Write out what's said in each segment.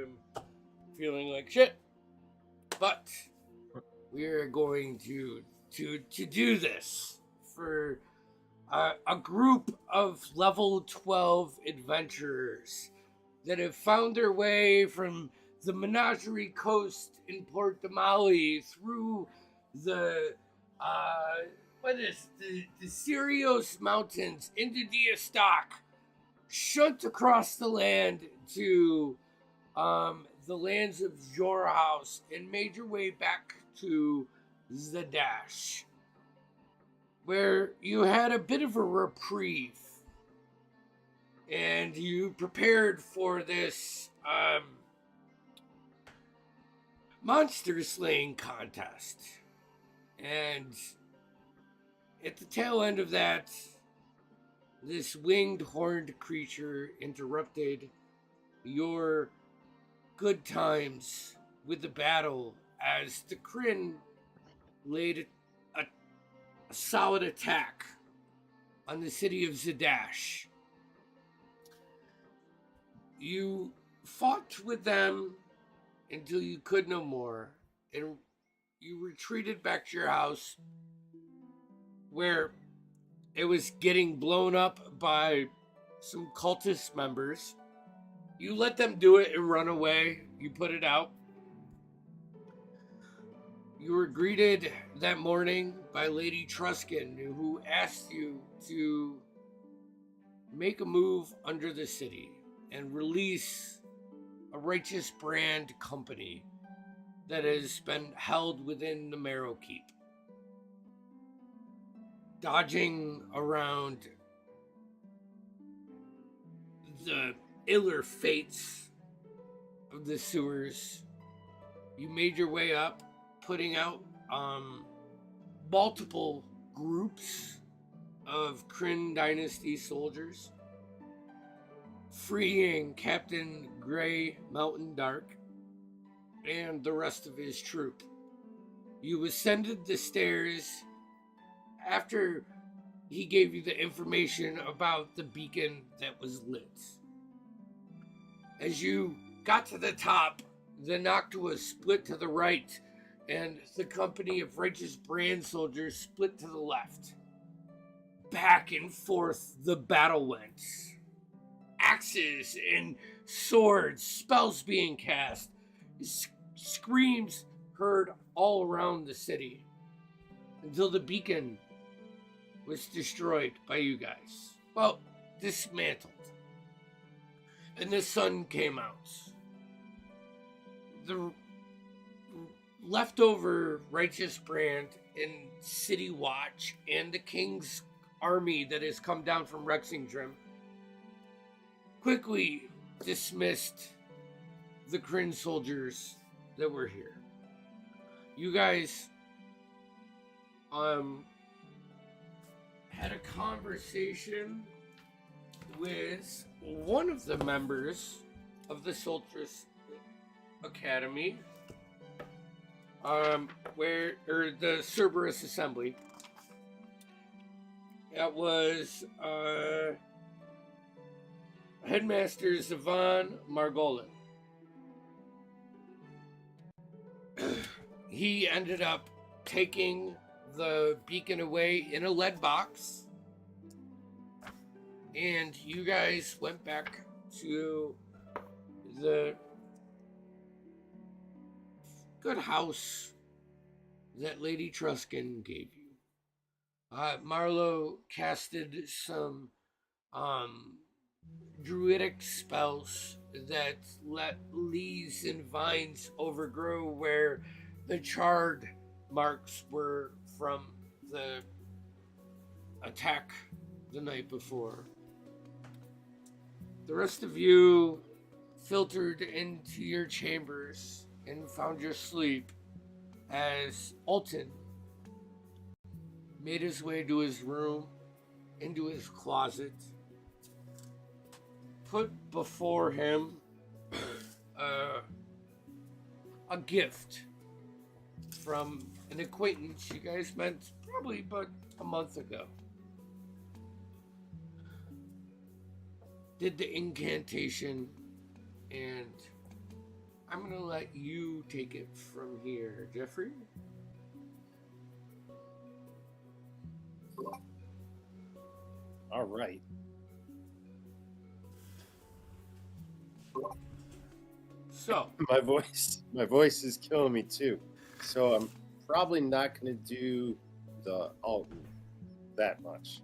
am feeling like shit. But we are going to do this for a group of level 12 adventurers that have found their way from the Menagerie Coast in Port Damali through the the Sirios Mountains into Diastock, shunt across the land to the lands of Jorhaus, and made your way back to Zadash, where you had a bit of a reprieve and you prepared for this monster slaying contest. And at the tail end of that, this winged horned creature interrupted your good times with the battle as the Kryn laid a solid attack on the city of Zadash. You fought with them until you could no more, and you retreated back to your house where it was getting blown up by some cultist members. You let them do it and run away. You put it out. You were greeted that morning by Lady Truskin, who asked you to make a move under the city and release a righteous brand company that has been held within the Marrow Keep. Dodging around the iller fates of the sewers, you made your way up, putting out multiple groups of Kryn Dynasty soldiers, freeing Captain Grey Mountain Dark and the rest of his troop. You ascended the stairs after he gave you the information about the beacon that was lit. As you got to the top, the Noctua split to the right, and the company of righteous brand soldiers split to the left. Back and forth the battle went. Axes and swords, spells being cast, screams heard all around the city, until the beacon was destroyed by you guys. Well, dismantled. And the sun came out. The leftover righteous brand in City Watch and the King's army that has come down from Rexingdrim quickly dismissed the Kryn soldiers that were here. You guys had a conversation with one of the members of the Solstice Academy, the Cerberus Assembly. That was Headmaster Zavan Margolin. He ended up taking the beacon away in a lead box, and you guys went back to the good house that Lady Truskin gave you. Marlowe casted some druidic spells that let leaves and vines overgrow where the charred marks were from the attack the night before. The rest of you filtered into your chambers and found your sleep as Alton made his way to his room, into his closet, put before him a gift from an acquaintance you guys met probably but a month ago. Did the incantation and I'm gonna let you take it from here, Jeffrey. All right. So, My voice is killing me too. So I'm probably not going to do the Alton that much.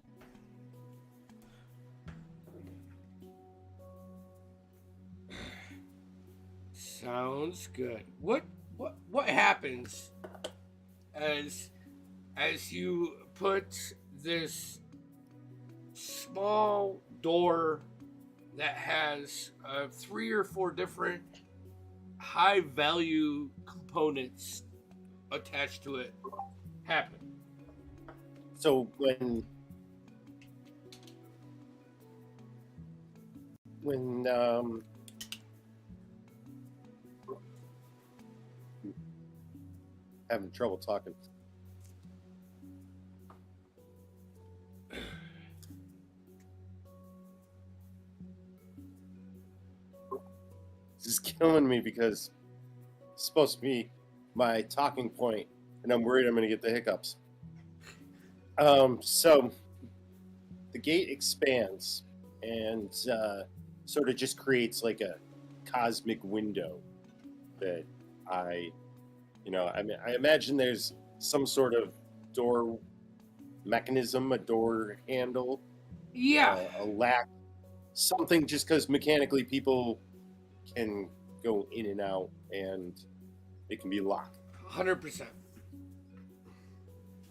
sounds good. What happens as you put this small door that has 3 or 4 different high value components attached to it happen? So when having trouble talking. This is killing me because it's supposed to be my talking point, and I'm worried I'm going to get the hiccups. So the gate expands and sort of just creates like a cosmic window that I mean, I imagine there's some sort of door mechanism, a door handle, Yeah, a latch, something just because mechanically people can go in and out and it can be locked. 100%.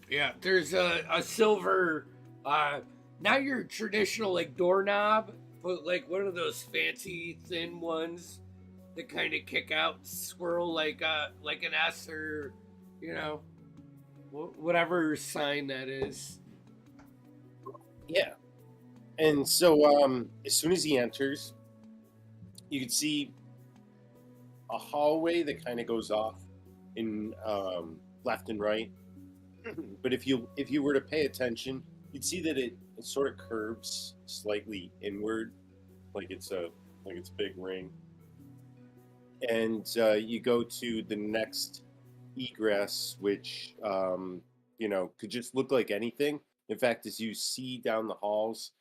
Yeah, there's a silver, not your traditional like doorknob, but like one of those fancy thin ones that kind of kick out, swirl like an S, or you know whatever sign that is. Yeah. And so as soon as he enters, you can see a hallway that kind of goes off in left and right. But if you were to pay attention, you'd see that it sort of curves slightly inward, like it's a big ring. And you go to the next egress, which could just look like anything. In fact, as you see down the halls,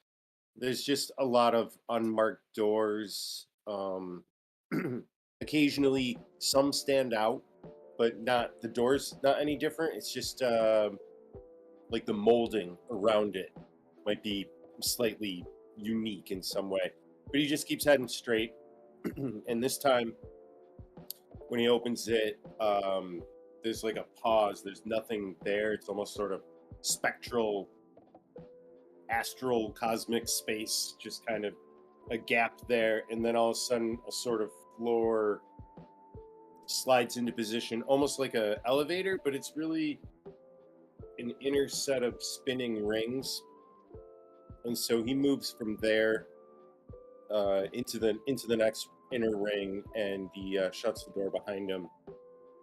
there's just a lot of unmarked doors. Occasionally, some stand out, but not the doors. Not any different. It's just like the molding around it might be slightly unique in some way. But he just keeps heading straight, and this time, when he opens it, there's like a pause. There's nothing there. It's almost sort of spectral, astral, cosmic space, just kind of a gap there, and then all of a sudden a sort of floor slides into position, almost like a elevator, but it's really an inner set of spinning rings. And so he moves from there into the next inner ring, and he shuts the door behind him.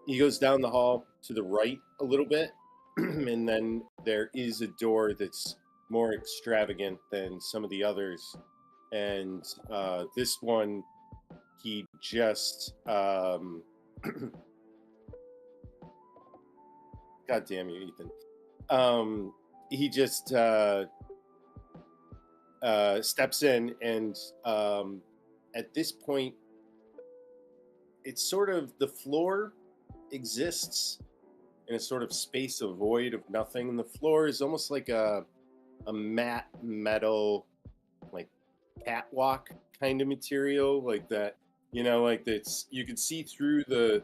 He goes down the hall to the right a little bit, and then there is a door that's more extravagant than some of the others. And this one, he just God damn you, Ethan. He just steps in, and at this point, it's sort of the floor exists in a sort of space, a void of nothing. And the floor is almost like a matte metal, like catwalk kind of material, like that. Like that's, you could see through the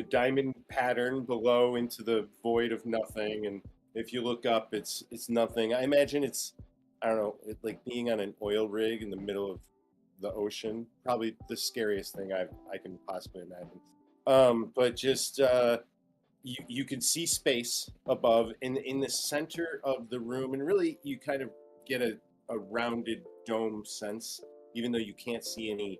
diamond pattern below into the void of nothing. And if you look up, it's nothing. I imagine it's, I don't know, like being on an oil rig in the middle of the ocean. Probably the scariest thing I can possibly imagine. But just you can see space above in the center of the room, and really you kind of get a rounded dome sense, even though you can't see any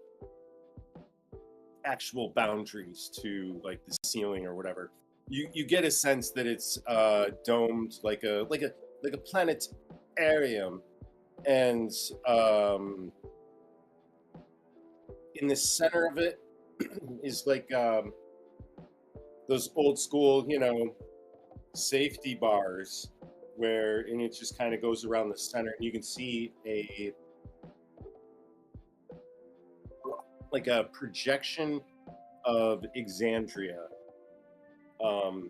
actual boundaries to like the ceiling or whatever. You get a sense that it's domed like a planetarium, and in the center of it is like those old school, safety bars and it just kind of goes around the center, and you can see a projection of Exandria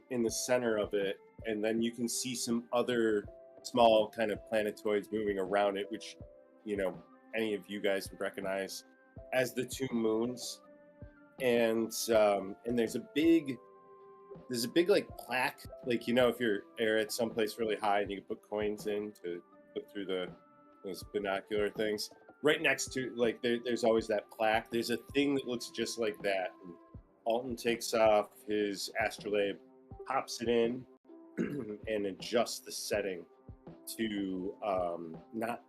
in the center of it, and then you can see some other small kind of planetoids moving around it, which any of you guys would recognize as the two moons. And there's a big like plaque, like if you're at someplace really high and you can put coins in to look through those binocular things. Right next to, like, there's always that plaque. There's a thing that looks just like that. And Alton takes off his astrolabe, pops it in, and adjusts the setting to not.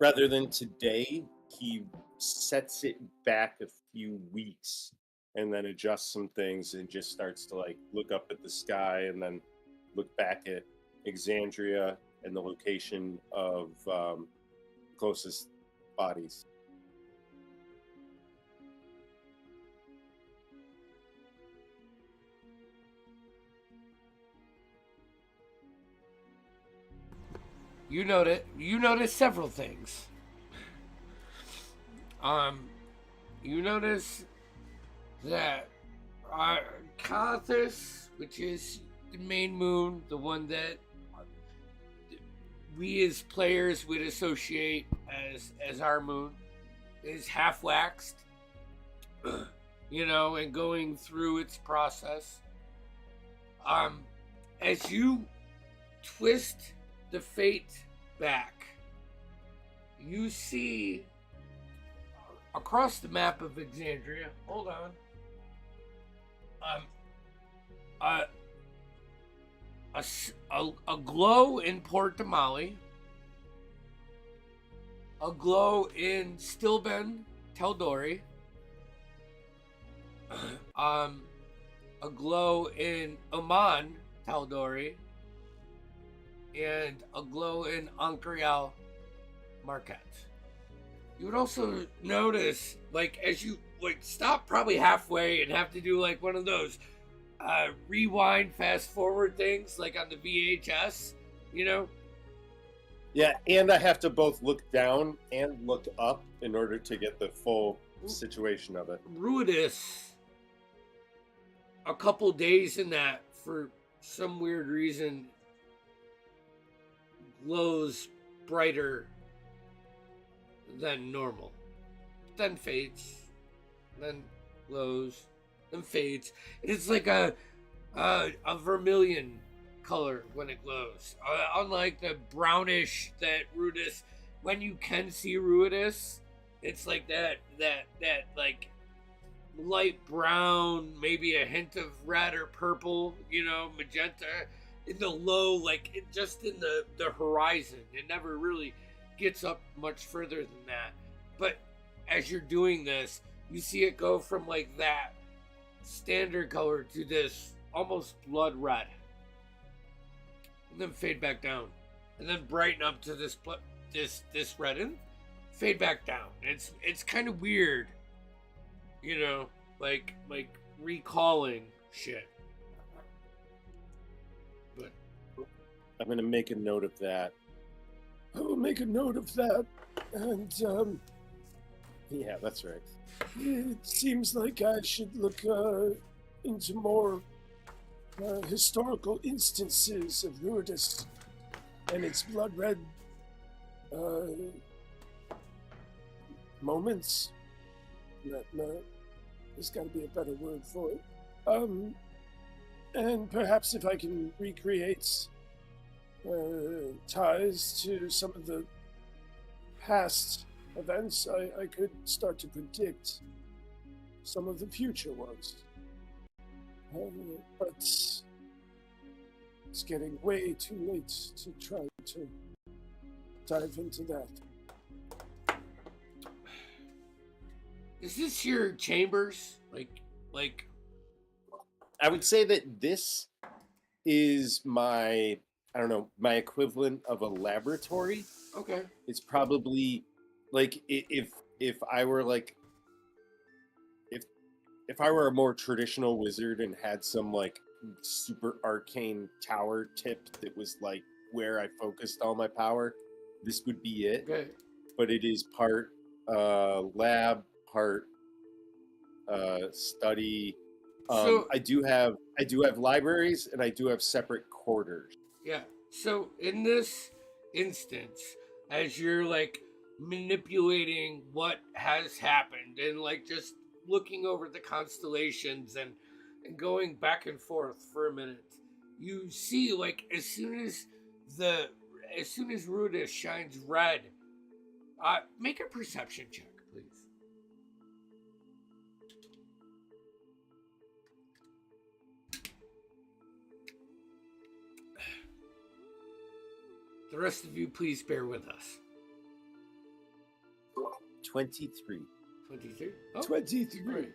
Rather than today, he sets it back a few weeks and then adjusts some things and just starts to like look up at the sky and then look back at Exandria and the location of closest bodies. You notice several things. You notice that Calathus, which is the main moon, the one that we as players would associate as our moon, is half waxed, and going through its process. As you twist the fate back, you see across the map of Exandria. Hold on. A glow in Port Damali, a glow in Stilben Teldori, a glow in Oman Teldori, and a glow in Ankariel Marquette. You would also notice, like, as you stop probably halfway and have to do like one of those rewind, fast forward things, like on the VHS, Yeah, and I have to both look down and look up in order to get the full situation of it. Ruidus, a couple days in that, for some weird reason, glows brighter than normal, then fades, then glows, then fades. It's like a vermilion color when it glows, unlike the brownish that Ruidus. When you can see Ruidus, it's like that like light brown, maybe a hint of red or purple, magenta in the low, like just in the horizon. It never really gets up much further than that. But as you're doing this, you see it go from like that standard color to this almost blood red, and then fade back down, and then brighten up to this red, and fade back down. It's kind of weird, like recalling shit. But I'm gonna make a note of that. I will make a note of that. And yeah, that's right. It seems like I should look into more historical instances of Ruidus and its blood red moments. There's got to be a better word for it. And perhaps if I can recreate ties to some of the past events, I could start to predict some of the future ones. But it's getting way too late to try to dive into that. is this your chambers? Like I would say that this is my equivalent of a laboratory. Okay. It's probably like if if I were like, if I were a more traditional wizard and had some like super arcane tower tip that was like where I focused all my power, this would be it. Okay. But it is part lab, part study. So I do have libraries and I do have separate quarters. yeah. So in this instance, as you're like manipulating what has happened and like just looking over the constellations and going back and forth for a minute, you see like as soon as Rudis shines red, make a perception check, please. The rest of you, please bear with us. 23. 23? Oh, 23. great.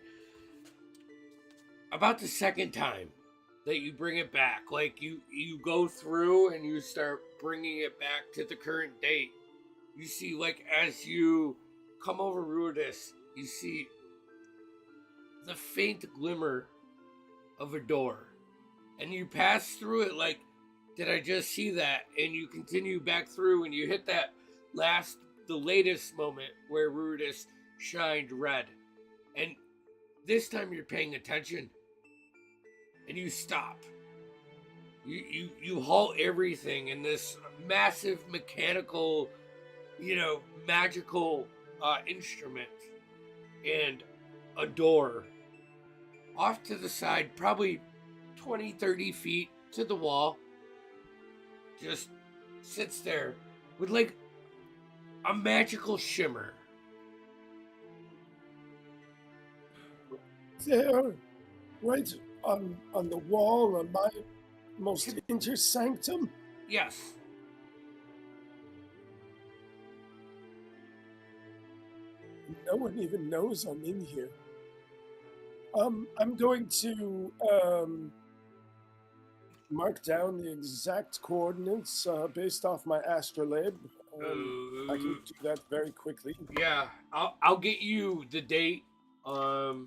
About the second time that you bring it back, like you go through and you start bringing it back to the current date, you see like as you come over Rudis, you see the faint glimmer of a door. And you pass through it like, did I just see that? And you continue back through and you hit that the latest moment where Rudis shined red. And this time you're paying attention and you stop. You halt everything in this massive mechanical, magical instrument, and a door off to the side, probably 20-30 feet to the wall, just sits there with like a magical shimmer. There, right on the wall on my most inner sanctum. Yes. No one even knows I'm in here. I'm going to mark down the exact coordinates based off my astrolabe. I can do that very quickly. Yeah, I'll get you the date. Oh,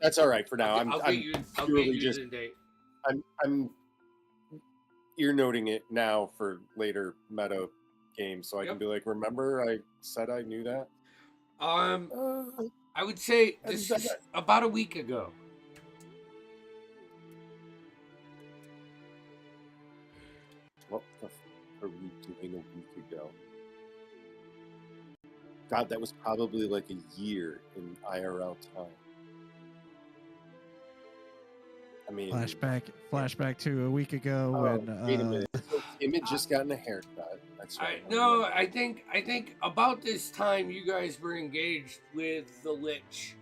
that's all right for now. I'll get you the date. I'm ear noting it now for later meta games, so I can be like, remember I said I knew that. I would say this is about a week ago. What the f are we doing a week ago? God, that was probably like a year in IRL time. I mean, flashback to a week ago when. Wait a minute. So Emmett just gotten a haircut. That's right. I think about this time you guys were engaged with the Lich.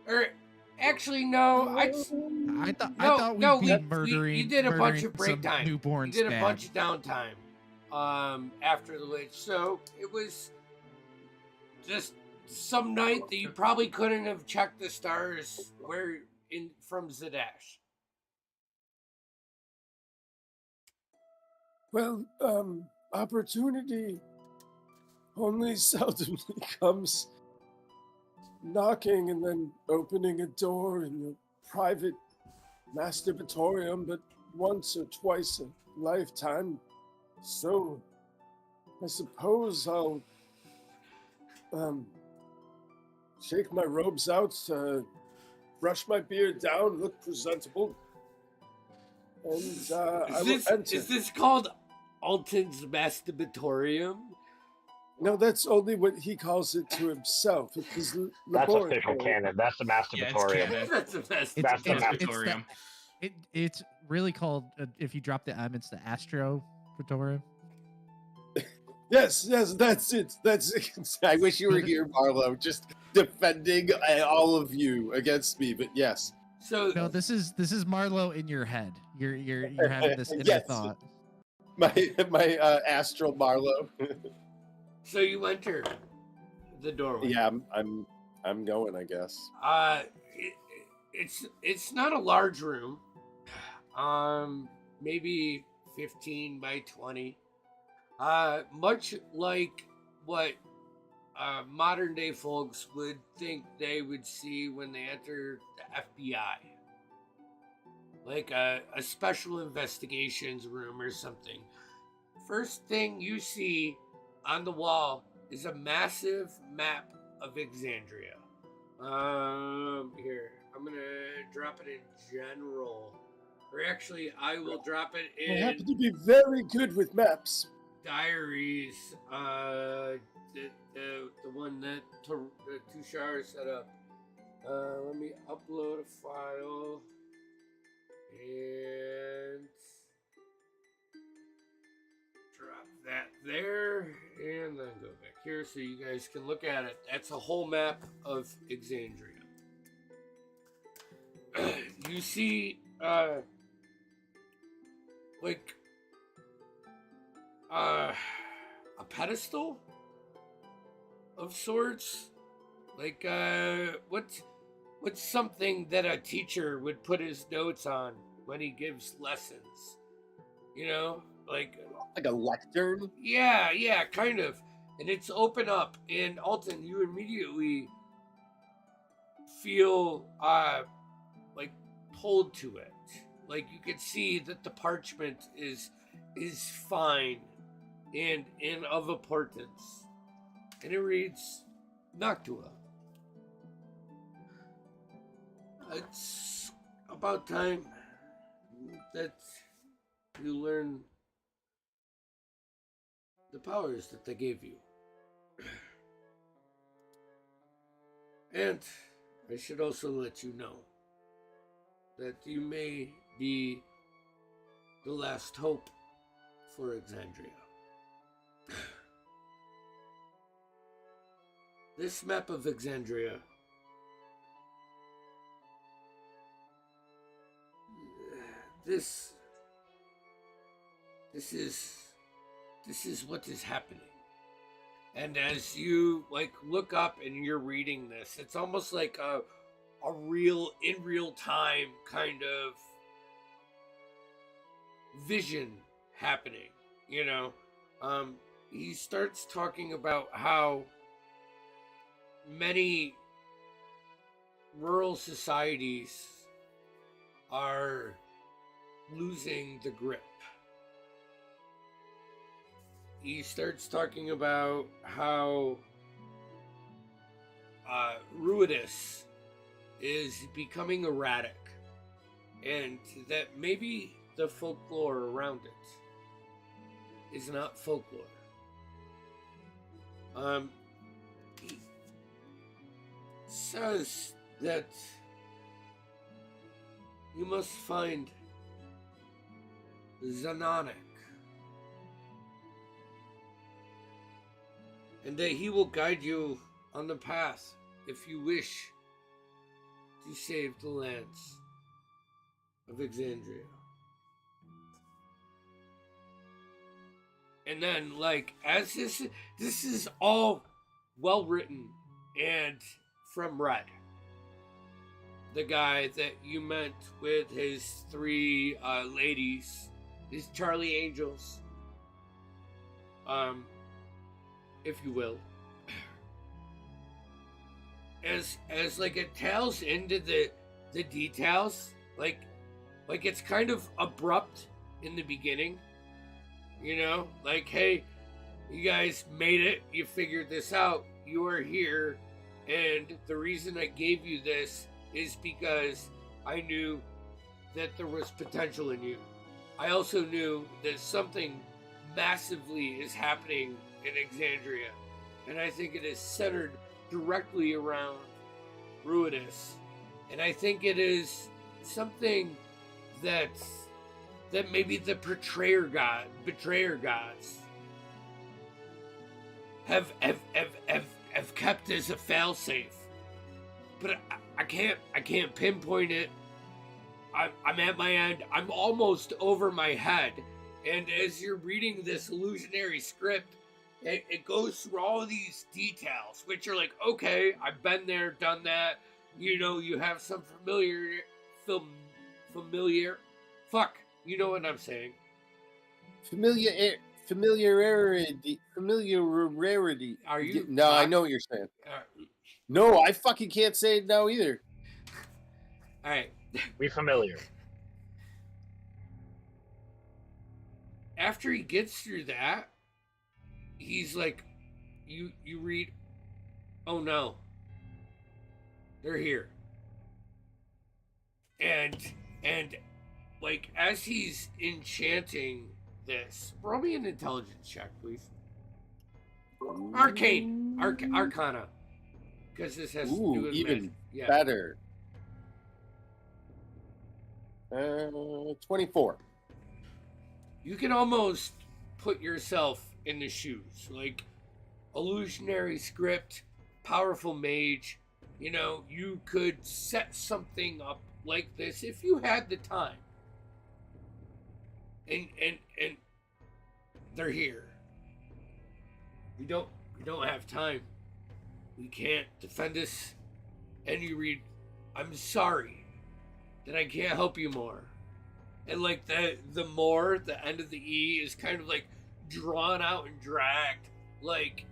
Or actually, no. I thought we'd be murdering. You did a bunch of break time. Newborns. You did a bunch of downtime. After the Lich, so it was just some night that you probably couldn't have checked the stars from Zadash. Well, opportunity only seldomly comes knocking and then opening a door in your private masturbatorium, but once or twice a lifetime. So, I suppose I'll shake my robes out, brush my beard down, look presentable, and I will enter. Is this called Alton's masturbatorium? No, that's only what he calls it to himself. It's That's official canon. That's the masturbatorium. Yeah, that's the best. That's the masturbatorium. It's really called, if you drop the M, it's the Astropatorium. Yes, that's it. That's it. I wish you were here, Marlo, just defending all of you against me. But yes. So no, this is Marlo in your head. You're having this inner yes. thought. My astral Marlo. So you enter the doorway. Yeah, I'm going, I guess. It's not a large room. Maybe 15 by 20. Much like what modern day folks would think they would see when they enter the FBI. Like a special investigations room or something. First thing you see on the wall is a massive map of Exandria. Here, I'm gonna drop it in general. Or actually, I will drop it I in happen to be very good with maps. Diaries. The one that Tushar set up. Let me upload a file. And drop that there, and then go back here so you guys can look at it. That's a whole map of Exandria. You see, like, a pedestal of sorts. Like, what's something that a teacher would put his notes on when he gives lessons? You know, like a lectern. Yeah, kind of. And it's open up, and Alton, you immediately feel like pulled to it. Like you can see that the parchment is fine and of importance, and it reads Noctua. It's about time that you learn the powers that they gave you. And I should also let you know that you may be the last hope for Exandria. This map of Exandria This is what is happening. And as you like look up and you're reading this, it's almost like a real in real time kind of vision happening, you know. He starts talking about how many rural societies are losing the grip. He starts talking about how Ruidus is becoming erratic, and that maybe the folklore around it is not folklore. He says that you must find Zanonic, and that he will guide you on the path if you wish to save the lands of Exandria. And then, like, as this is all well written and from Red, the guy that you met with his three ladies, his Charlie Angels, if you will. As like it tails into the details, like it's kind of abrupt in the beginning, you know, like, hey, you guys made it, you figured this out, you are here, and the reason I gave you this is because I knew that there was potential in you. I also knew that something massively is happening in Exandria, and I think it is centered directly around Ruidus, and I think it is something that maybe the betrayer gods have kept as a failsafe, but I can't pinpoint it. I'm at my end. I'm almost over my head. And as you're reading this illusionary script, it goes through all of these details, which are like, okay, I've been there, done that. You know, you have some familiar, fuck, you know what I'm saying. Familiarity. Are you? No, I know what you're saying. All No, I fucking can't say it now either. right. We familiar. After he gets through that, he's like, you read, oh no, they're here. And like as he's enchanting this, roll me an intelligence check, please. Arcana, because this has to do with even magic. Yeah. better. 24. You can almost put yourself in the shoes, like illusionary script, powerful mage. You know, you could set something up like this if you had the time. And they're here. We don't have time. We can't defend us. And you read, I'm sorry that I can't help you more. And like the more, the end of the E is kind of like drawn out and dragged like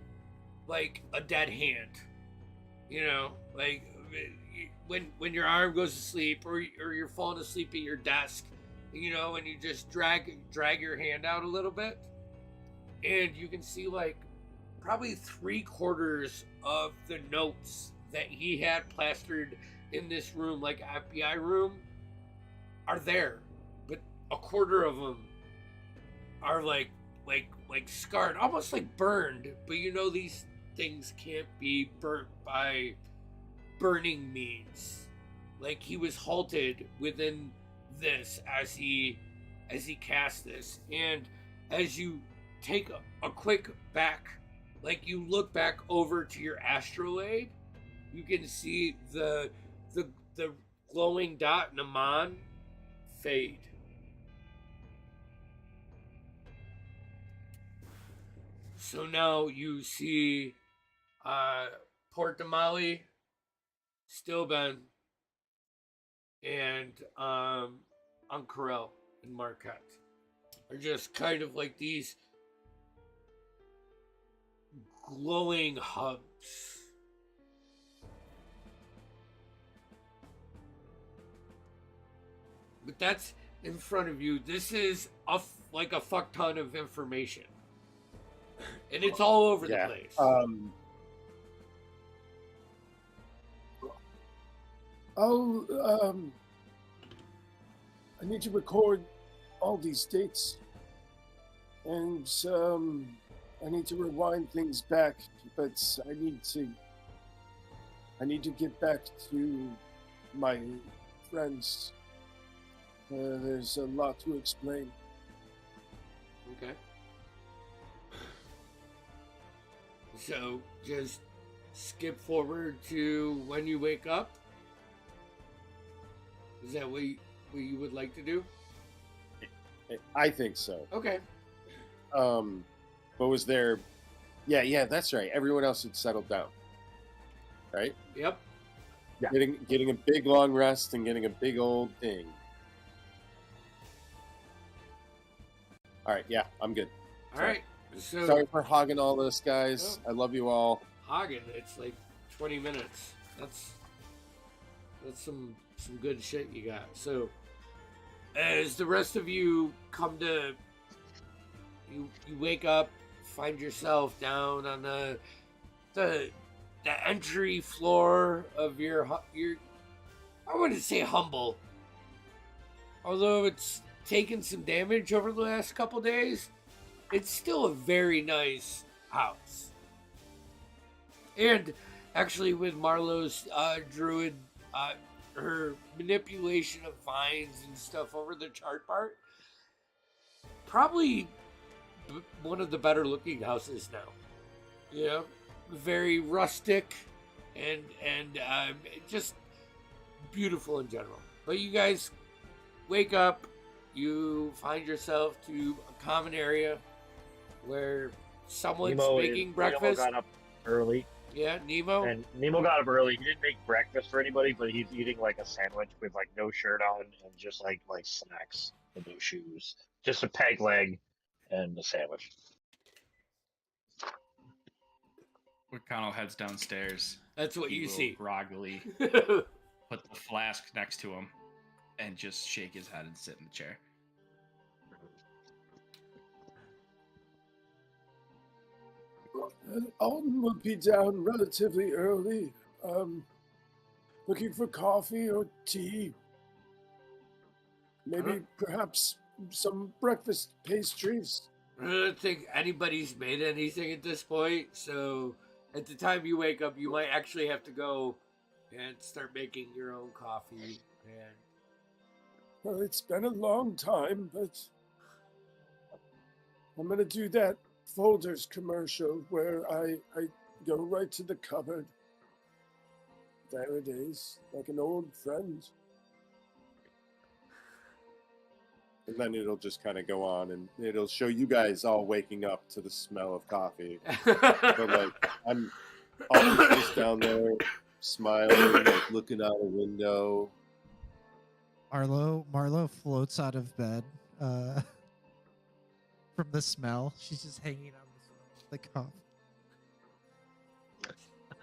a dead hand. You know, like when your arm goes to sleep or you're falling asleep at your desk, you know, and you just drag your hand out a little bit, and you can see like probably 3/4 of the notes that he had plastered in this room, like FBI room, are there, but 1/4 of them are like scarred, almost like burned. But you know these things can't be burnt by burning means. Like he was halted within this as he cast this, and as you take a quick back, like you look back over to your astrolabe, you can see the glowing dot Naman fade. So now you see Port Damali, Stillben, and Ankarel and Marquette are just kind of like these glowing hubs. But that's in front of you. This is like a fuck ton of information. And it's all over the place. I need to record all these dates, and I need to rewind things back, but I need to get back to my friends. There's a lot to explain. Okay. So just skip forward to when you wake up. Is that what you would like to do? I think so. Okay. But was there? Yeah, that's right. Everyone else had settled down, right? Yep. Yeah. Getting a big long rest and getting a big old thing. All right, yeah, I'm good. All right. So Sorry for hogging all this, guys. Oh. I love you all. Hagen, it's like 20 minutes. That's some good shit you got. So as the rest of you come to you wake up, find yourself down on the entry floor of your I wouldn't say humble, although it's taken some damage over the last couple days. It's still a very nice house. And actually with Marlowe's druid, her manipulation of vines and stuff over the chart part, probably one of the better looking houses now. You know, very rustic and just beautiful in general. But you guys wake up, you find yourself to a common area where someone's making breakfast. Nemo got up early. Yeah, Nemo. And Nemo got up early. He didn't make breakfast for anybody, but he's eating like a sandwich with like no shirt on and just like slacks and no shoes, just a peg leg and the sandwich. McConnell heads downstairs. That's what He you will see. groggily put the flask next to him and just shake his head and sit in the chair. Alden will be down relatively early. Looking for coffee or tea. Maybe perhaps some breakfast pastries. I don't think anybody's made anything at this point, so at the time you wake up, you might actually have to go and start making your own coffee. And Well, it's been a long time, but I'm going to do that Folders commercial where I go right to the cupboard. There it is, like an old friend. And then it'll just kind of go on, and it'll show you guys all waking up to the smell of coffee. But like, I'm just down there smiling, like looking out a window. Marlo floats out of bed from the smell. She's just hanging on the coffee.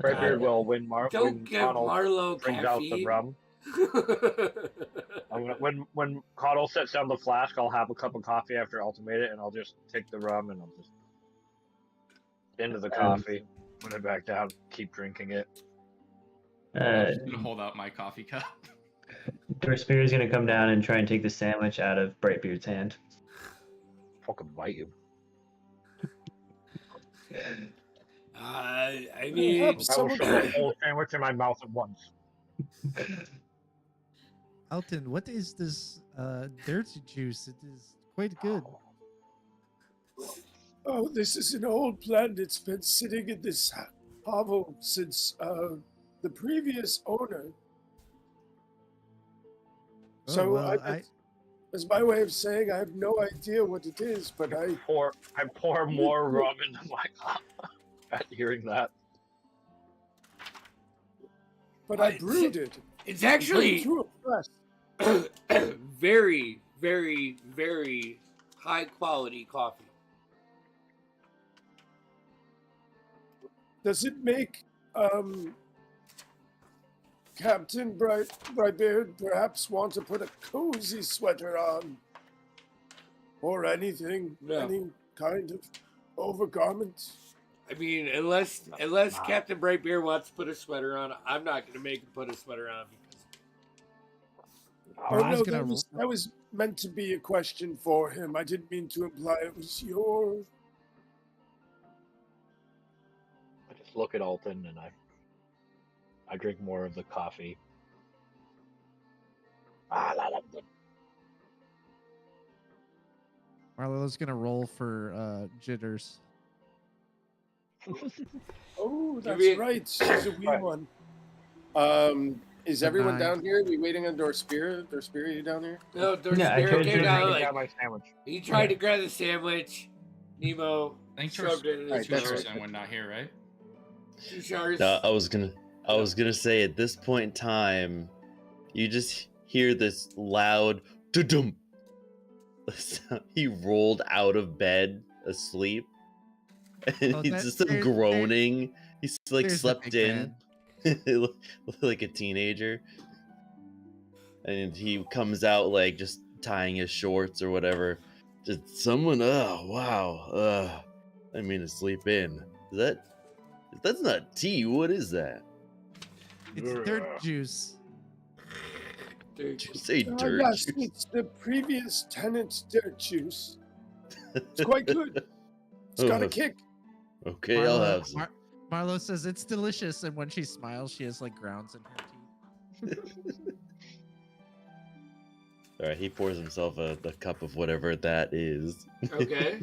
Redbeard will when don't give Connell Marlo brings out the caffeine. rum. When Connell sets down the flask, I'll have a cup of coffee after ultimate it, and I'll just take the rum and I'll just into the coffee, put it back down, keep drinking it. I'm just gonna hold out my coffee cup. Dorspier is gonna come down and try and take the sandwich out of Brightbeard's hand. Fucking bite you. I mean, I will shove the whole sandwich in my mouth at once. Alton, what is this dirty juice? It is quite good. Oh, this is an old plant. It's been sitting in this hovel since the previous owner. Oh, So well, as my way of saying I have no idea what it is, but I pour more rum into my cup at hearing that. I brewed it. it's actually Through a press. very, very, very high quality coffee. Does it make Captain Brightbeard perhaps want to put a cozy sweater on? Or anything, No. any kind of overgarment? I mean, unless Captain Brightbeard wants to put a sweater on, I'm not going to make him put a sweater on because Oh, Ron's no, gonna that was meant to be a question for him. I didn't mean to imply it was yours. I just look at Alton and I drink more of the coffee. Marlo's gonna roll for jitters. Oh, that's mean- right. She's a wee Right. one. Is everyone 9. down here? We waiting on Dorspier? Dorspier, you down there? no, there's Yeah, I Spirit tried came to down, Drinking like, down my sandwich. he tried to grab the sandwich. Nemo Thanks for shoved it in his Alright, that's mouth. right. someone not here, right? Two shards. No, I was gonna say at this point in time, you just hear this loud dum. He rolled out of bed asleep, and Oh, he's that- just there's- groaning. He's like there's the slept big in, like a teenager, and he comes out like just tying his shorts or whatever. Just someone, oh wow, I mean to sleep in. That's not tea. What is that? It's dirt juice. Dude, Did you say Oh, dirt yes, juice? it's the previous tenant's dirt juice. It's quite good. It's got a Oh, kick. Okay, I'll have some. Marlo says it's delicious, and when she smiles, she has like grounds in her teeth. All right, he pours himself a cup of whatever that is. okay.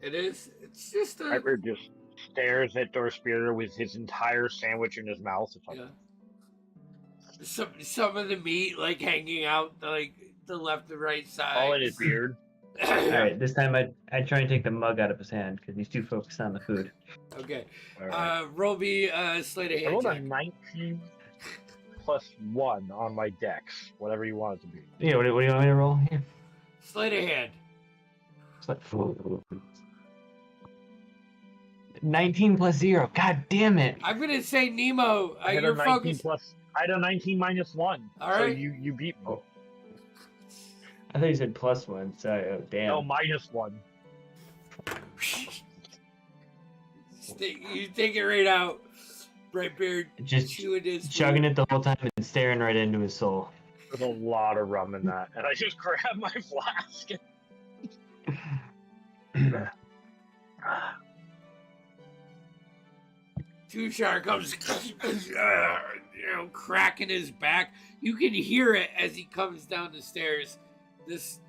It is. It's just a. Piper just stares at Dorspier with his entire sandwich in his mouth. It's like, Yeah. Some of the meat like hanging out like the left and right side. all in his beard. All right, this time I try and take the mug out of his hand because he's too focused on the food. Okay. All right. Roll me slate of I hand rolled a check. 19 plus 1 on my dex, whatever you want it to be. Yeah, what do you want me to roll here? Sleight of hand. It's like 19 plus 0. God damn it. I'm gonna say Nemo. I had a You're 19 focused. plus. I had a 19 minus 1. All So right. you beat me. Oh. I thought you said +1. Sorry. Oh, damn. No, -1. You take it right out. Brightbeard Just chewing his chugging food. it the whole time and staring right into his soul. There's a lot of rum in that. And I just grabbed my flask. Tushar comes, cracking his back. You can hear it as he comes down the stairs. This,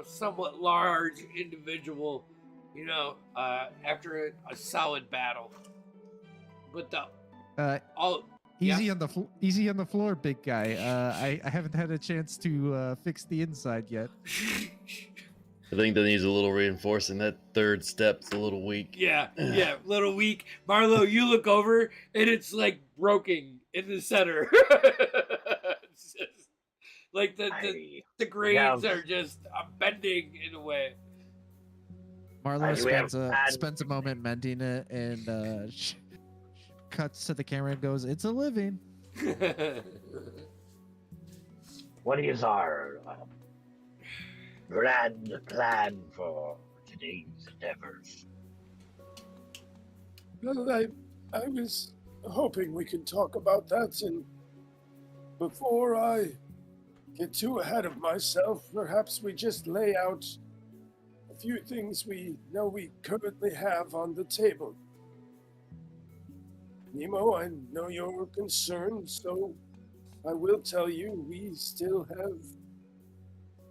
somewhat large individual, after a solid battle. But Easy on the floor, big guy. I haven't had a chance to fix the inside yet. I think that needs a little reinforcing. That third step's a little weak. Yeah, little weak. Marlo, you look over and it's like broken in the center. It's just, like the grades are just bending in a way. Marlo spends a moment mending it and cuts to the camera and goes, "It's a living." What is our grand plan for today's endeavors? Well, I was hoping we could talk about that, and before I get too ahead of myself, perhaps we just lay out a few things we know we currently have on the table. Nemo, I know you're concerned, so I will tell you we still have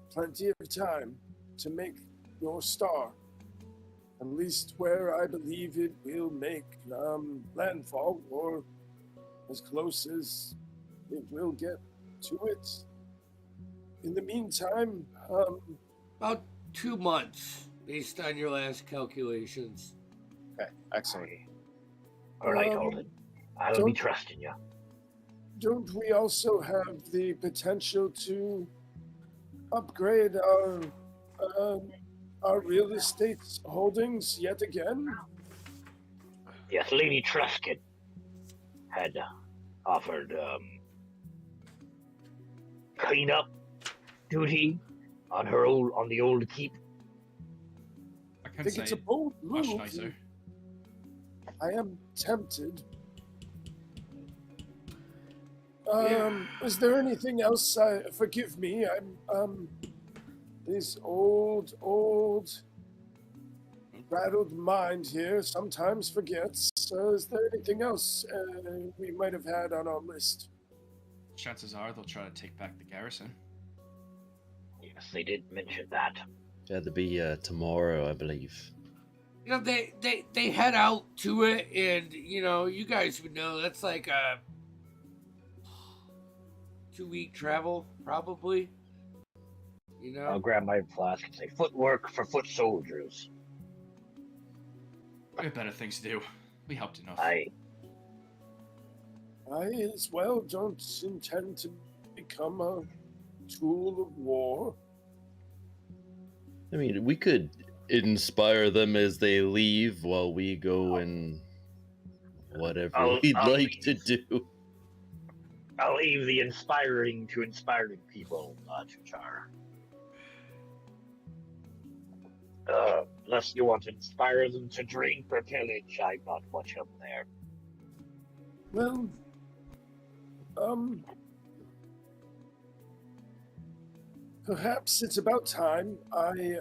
plenty of time to make your star. At least where I believe it will make landfall, or as close as it will get to it. In the meantime, about 2 months, based on your last calculations. Okay, excellent. All right, Alden. I'll be trusting you. Don't we also have the potential to upgrade our real estate holdings yet again? Yes, Lady Truscott had offered cleanup duty on the old keep. I I can think say it's a bold much move. nicer. I am tempted. Is there anything else? Forgive me. I'm this old rattled mind here sometimes forgets. Is there anything else we might have had on our list? Chances are they'll try to take back the garrison. Yes, they did mention that. It had to be tomorrow, I believe. They head out to it, and you guys would know that's like a 2-week travel, probably. I'll grab my flask and say, "Footwork for foot soldiers." We have better things to do. We helped enough. I as well don't intend to become a tool of war. I mean, we could inspire them as they leave while we go and whatever we'd like to do. I'll leave the inspiring to inspiring people, Tuchar. Unless you want to inspire them to drink or pillage, I'm not much up there. Well, perhaps it's about time I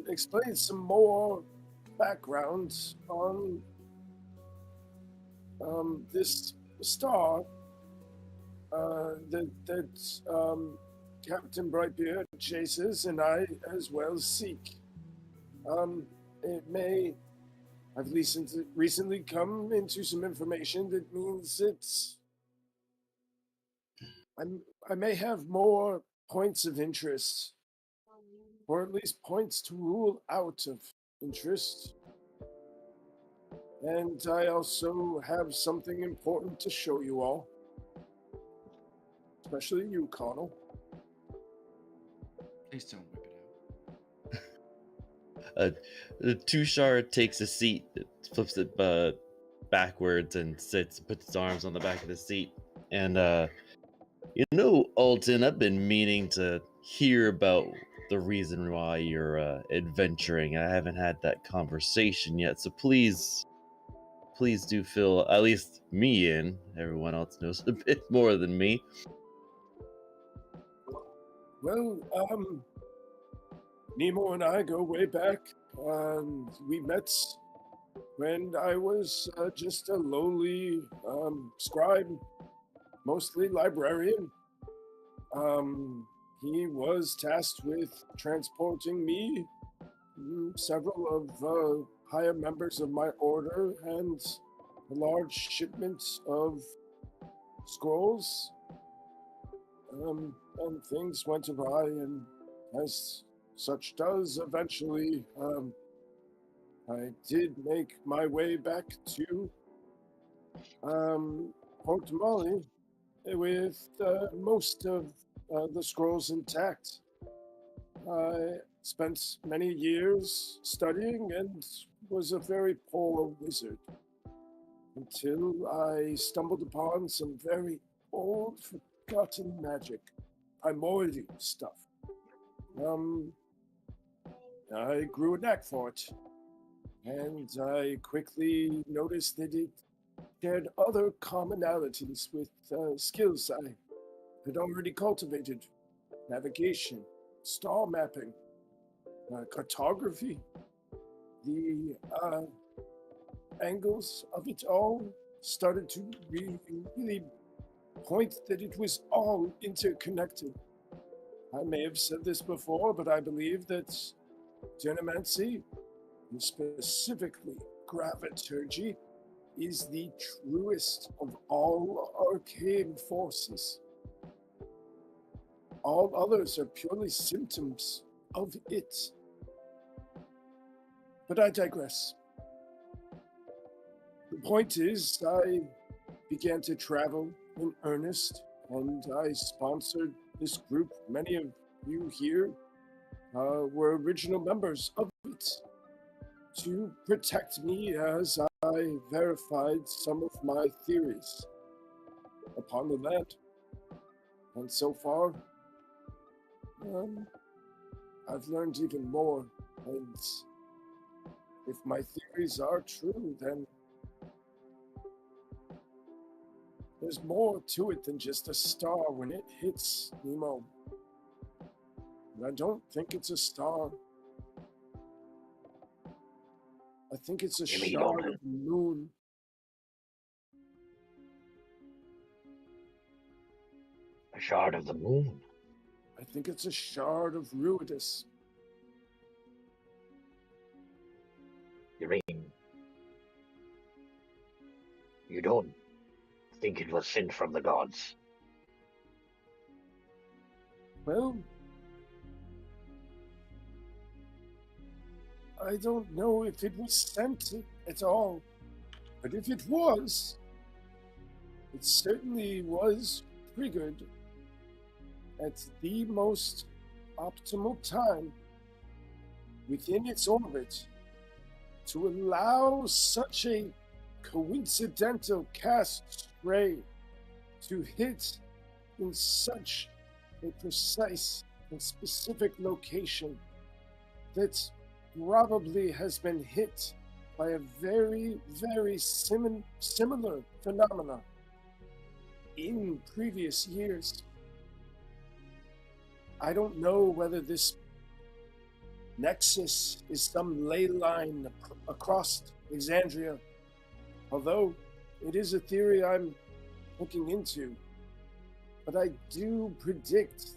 explain some more background on this star that Captain Brightbeard chases and I as well seek. I've recently come into some information that means I may have more points of interest, or at least points to rule out of interest. And I also have something important to show you all, especially you, Connell. Please don't whip it out. Tushar takes a seat, flips it backwards, and sits, puts his arms on the back of the seat. And Alton, I've been meaning to hear about the reason why you're adventuring. I haven't had that conversation yet, so please do fill at least me in. Everyone else knows a bit more than me. Well, Nemo and I go way back. We met when I was just a lowly scribe, mostly librarian. He was tasked with transporting me, several of higher members of my order, and a large shipment of scrolls. And things went awry, and as such does eventually, I did make my way back to Port Molly with most of the scrolls intact. I spent many years studying and was a very poor wizard until I stumbled upon some very old, forgotten magic, primordial stuff. I grew a knack for it, and I quickly noticed that it shared other commonalities with skills I had already cultivated: navigation, star mapping, cartography. The angles of it all started to really point that it was all interconnected. I may have said this before, but I believe that Genomancy, and specifically Graviturgy, is the truest of all arcane forces. All others are purely symptoms of it. But I digress. The point is, I began to travel in earnest, and I sponsored this group. Many of you here were original members of it, to protect me as I verified some of my theories upon the land. And so far, I've learned even more, and if my theories are true, then there's more to it than just a star when it hits Nemo. And I don't think it's a star. I think it's a shard of the moon. A shard of the moon? I think it's a shard of Ruidus. You mean you don't think it was sent from the gods? Well, I don't know if it was sent at all, but if it was, it certainly was triggered at the most optimal time within its orbit to allow such a coincidental cast stray to hit in such a precise and specific location that probably has been hit by a very, very similar phenomena in previous years. I don't know whether this nexus is some ley line across Exandria, although it is a theory I'm looking into. But I do predict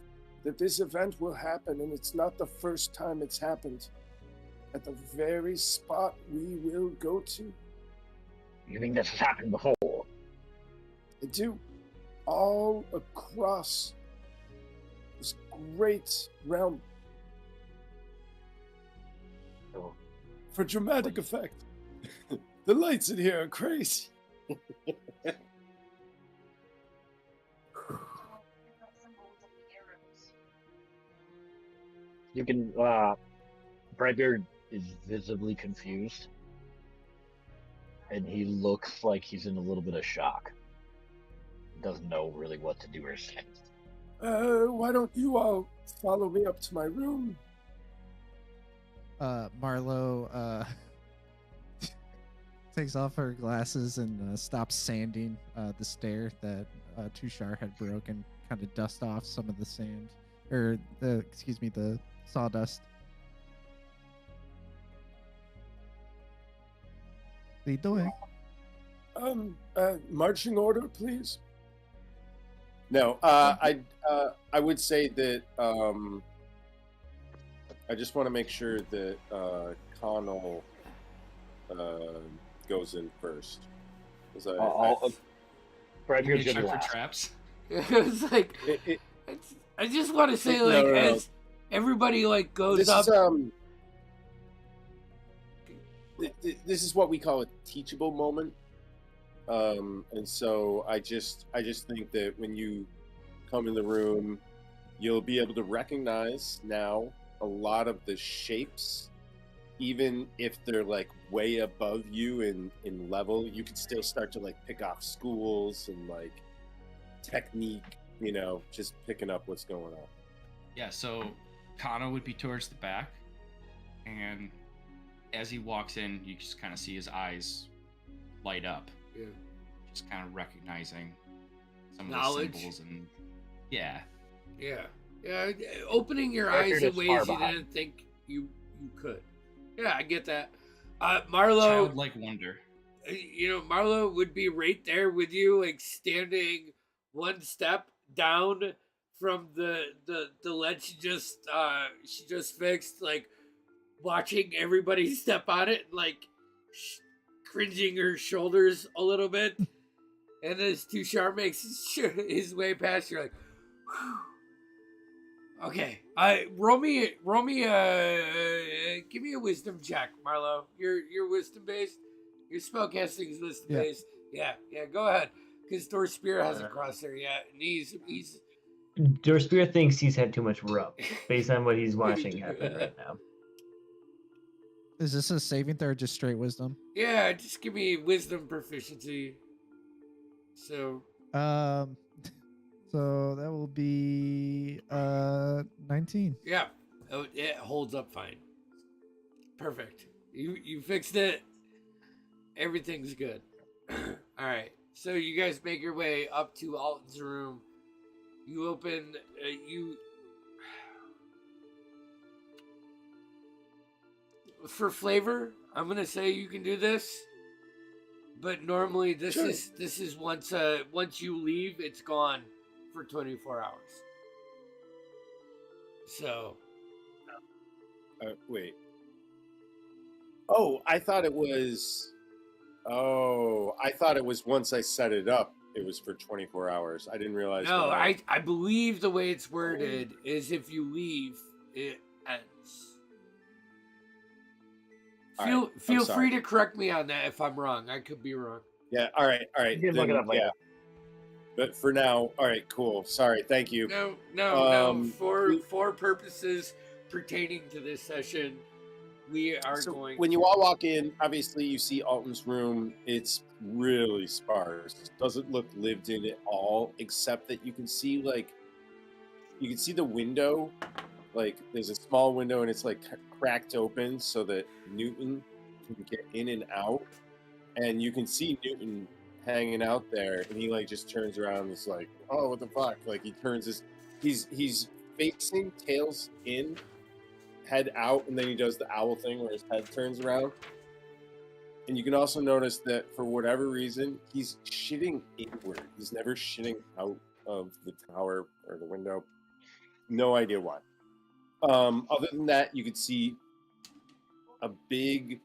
that this event will happen, and it's not the first time it's happened, at the very spot we will go to. You think this has happened before? I do. All across this great realm. Oh. For dramatic effect. The lights in here are crazy. You can, Brightbeard is visibly confused, and he looks like he's in a little bit of shock. Doesn't know really what to do or say. Why don't you all follow me up to my room? Marlo takes off her glasses and stops sanding the stair that Tushar had broken, kind of dust off some of the sand, or the sawdust. What are you doing? Marching order, please. No, I would say that I just want to make sure that Connell goes in first. Bradford's Check gonna for last. traps. It's like I just want to say, No, like, no, no. as everybody like goes This up. is this is what we call a teachable moment, and so I just think that when you come in the room, you'll be able to recognize now a lot of the shapes, even if they're like way above you in level. You can still start to like pick off schools and like technique, just picking up what's going on. Yeah, so Kano would be towards the back, and as he walks in, you just kind of see his eyes light up. Yeah. Just kind of recognizing some of Knowledge. the symbols and yeah. Opening your Bradford eyes in is ways far you behind. didn't think you could. Yeah, I get that. Marlo, Childlike wonder. Marlo would be right there with you, like standing one step down from the ledge she just fixed, like watching everybody step on it, like cringing her shoulders a little bit. And as Tushar makes his way past, you're like, whew. Okay. Roll me give me a wisdom check, Marlo. You're wisdom based. Your spellcasting is wisdom based. Yeah, go ahead. Because Thor Spear hasn't crossed there yet, and he's Dorspear thinks he's had too much rub based on what he's watching happen right now. Is this a saving throw or just straight wisdom? Yeah, just give me wisdom proficiency. So So that will be 19. yeah, it holds up fine. Perfect. You fixed it. Everything's good. All right. So you guys make your way up to Alton's room. You open. For flavor, I'm gonna say you can do this. But normally this is once you leave, it's gone for 24 hours. So Wait. Oh, I thought it was once I set it up, it was for 24 hours. I didn't realize. no, I believe the way it's worded is if you leave, it ends. Feel free to correct me on that if I'm wrong. I could be wrong. Yeah. All right. You can look it up later. Yeah. But for now, all right, cool. Sorry. Thank you. No. For purposes pertaining to this session, we are going. When you all walk in, obviously you see Alton's room. It's really sparse. It doesn't look lived in at all, except that you can see the window. Like there's a small window and it's like cracked open so that Newton can get in and out. And you can see Newton hanging out there, and he like just turns around and is like, "Oh, what the fuck?" Like he turns he's facing tails in, head out, and then he does the owl thing where his head turns around. And you can also notice that for whatever reason, he's shitting inward. He's never shitting out of the tower or the window. No idea why. Other than that, you could see a big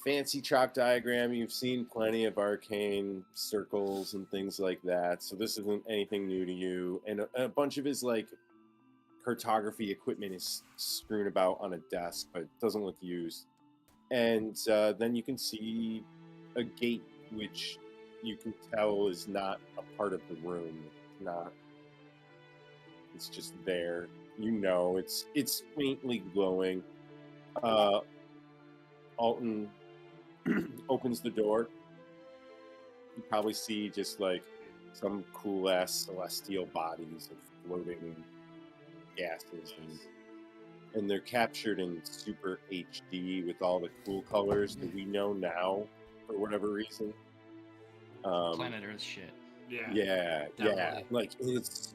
fancy chalk diagram. You've seen plenty of arcane circles and things like that, so this isn't anything new to you. And a bunch of his like cartography equipment is strewn about on a desk, but it doesn't look used. And then you can see a gate, which you can tell is not a part of the room. It's just there. It's faintly glowing. Alton opens the door. You probably see just like some cool ass celestial bodies of floating gases, and they're captured in super HD with all the cool colors that we know now for whatever reason. Planet Earth shit. Yeah, Definitely. like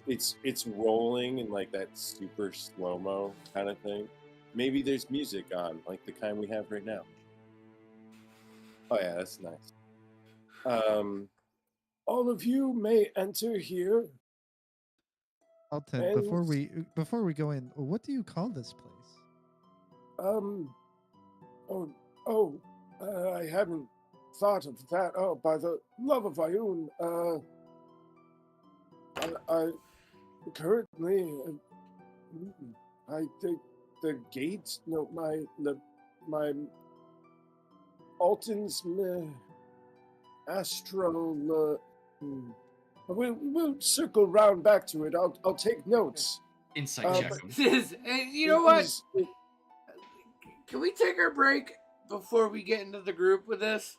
it's rolling in like that super slow-mo kind of thing. Maybe there's music on, like the kind we have right now. Oh yeah, that's nice. All of you may enter here. Alton, And- before we go in, what do you call this place? I haven't thought of that. Oh, by the love of Ayun, I currently, I think the gates. No, my Alton's astral. We'll circle round back to it. I'll take notes. Insight check. but- You know what? It- Can we take our break before we get into the group with this?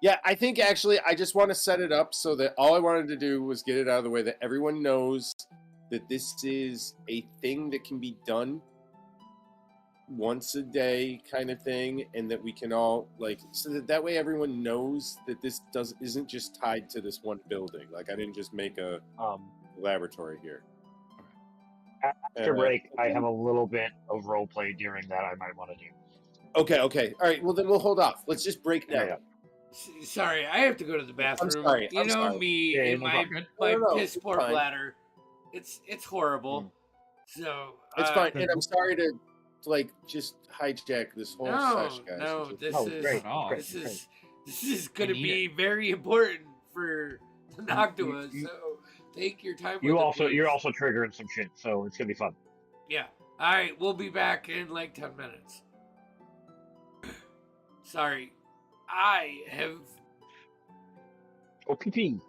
Yeah, I think actually I just want to set it up so that all I wanted to do was get it out of the way that everyone knows that this is a thing that can be done once a day kind of thing, and that we can all like so that way everyone knows that this isn't just tied to this one building. Like I didn't just make a laboratory here. After break, I have a little bit of role play during that I might want to do. Okay. All right. Well, then we'll hold off. Let's just break now. Yeah. Sorry, I have to go to the bathroom. sorry, You I'm know sorry. me Yeah, and no my problem. No, piss it's poor fine. bladder. It's horrible. So It's fine, then and I'm sorry to like just hijack this whole sesh, guys. No, It's this just- is great. Oh, Great. this is going to need be very important for the Noctua. you- So take your time. You're with it, please. also triggering some shit, so it's gonna be fun. Yeah. All right, we'll be back in like 10 minutes. Sorry, I have OPP.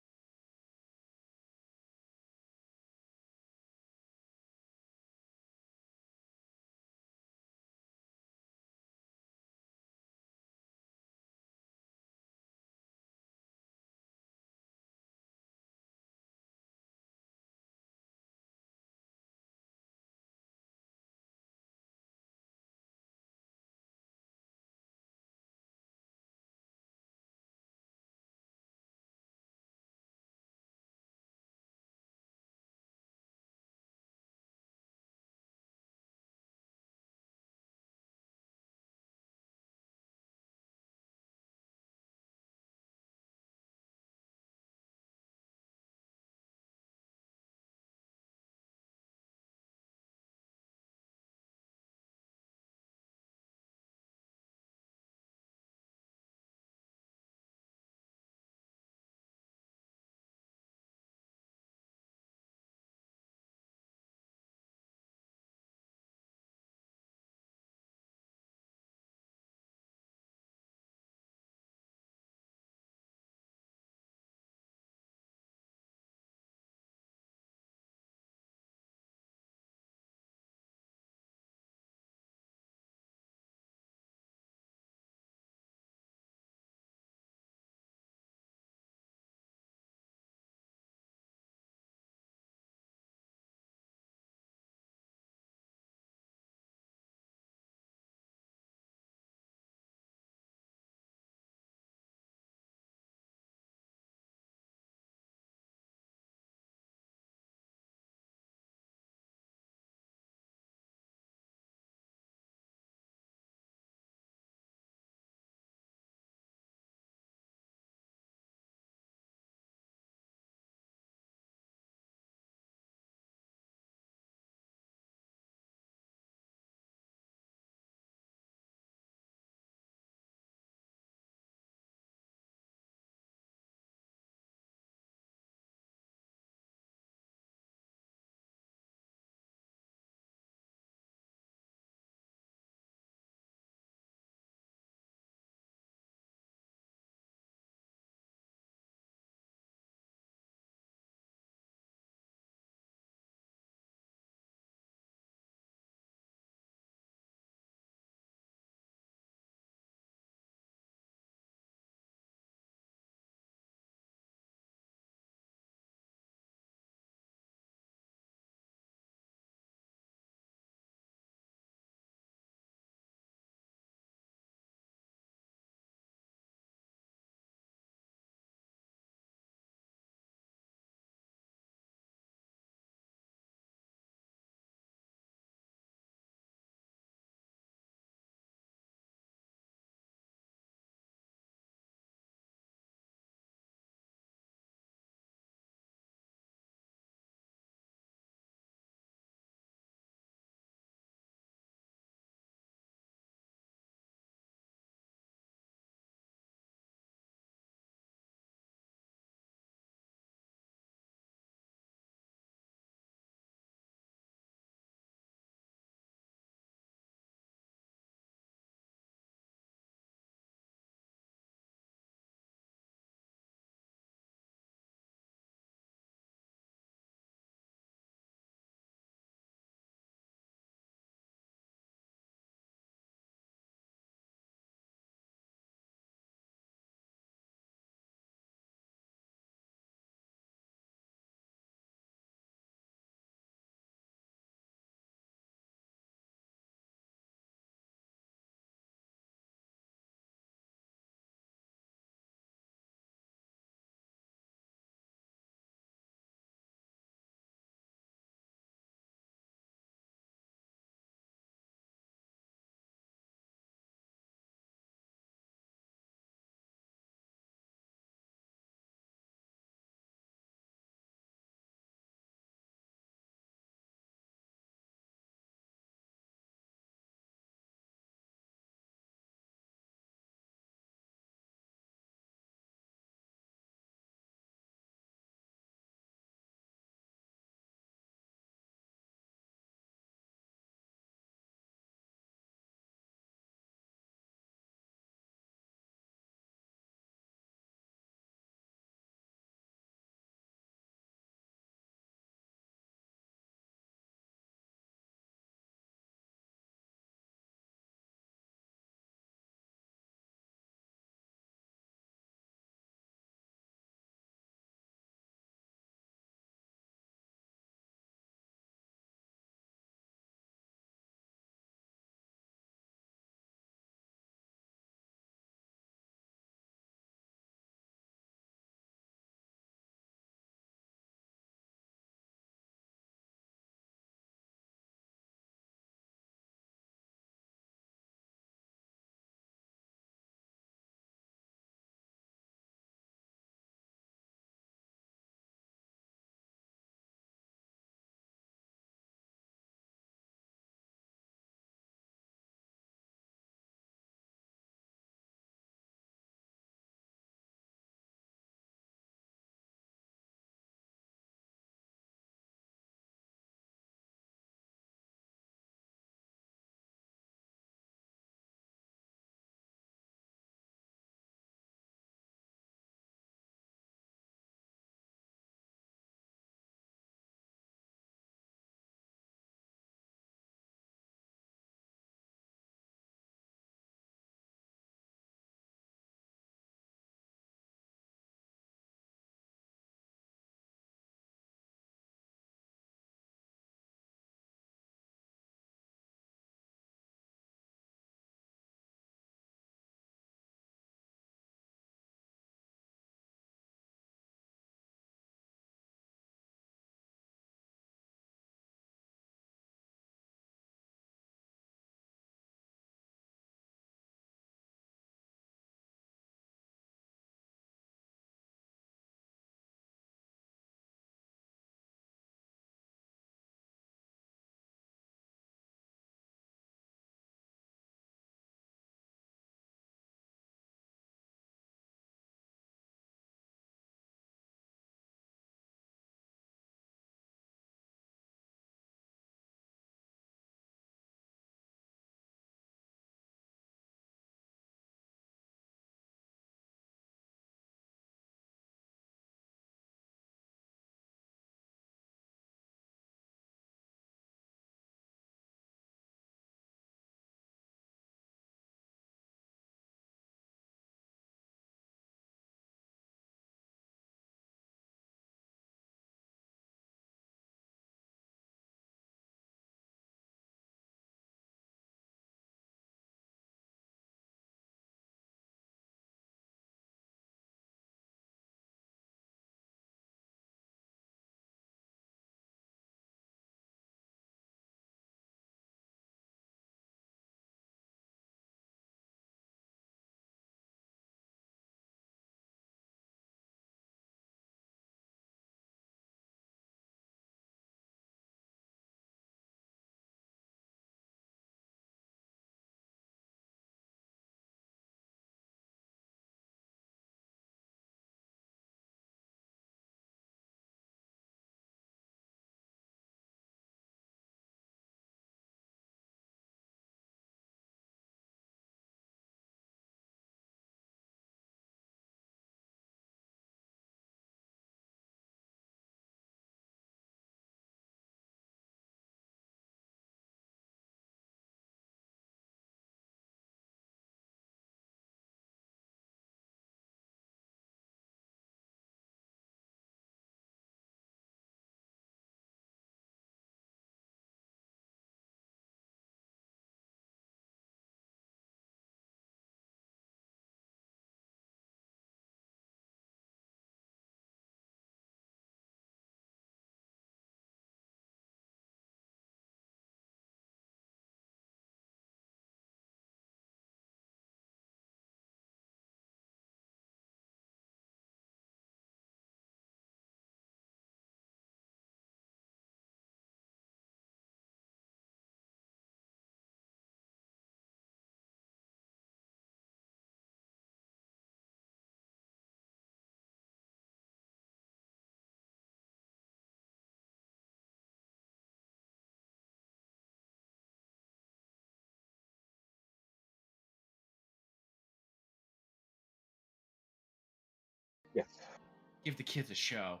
Give the kids a show.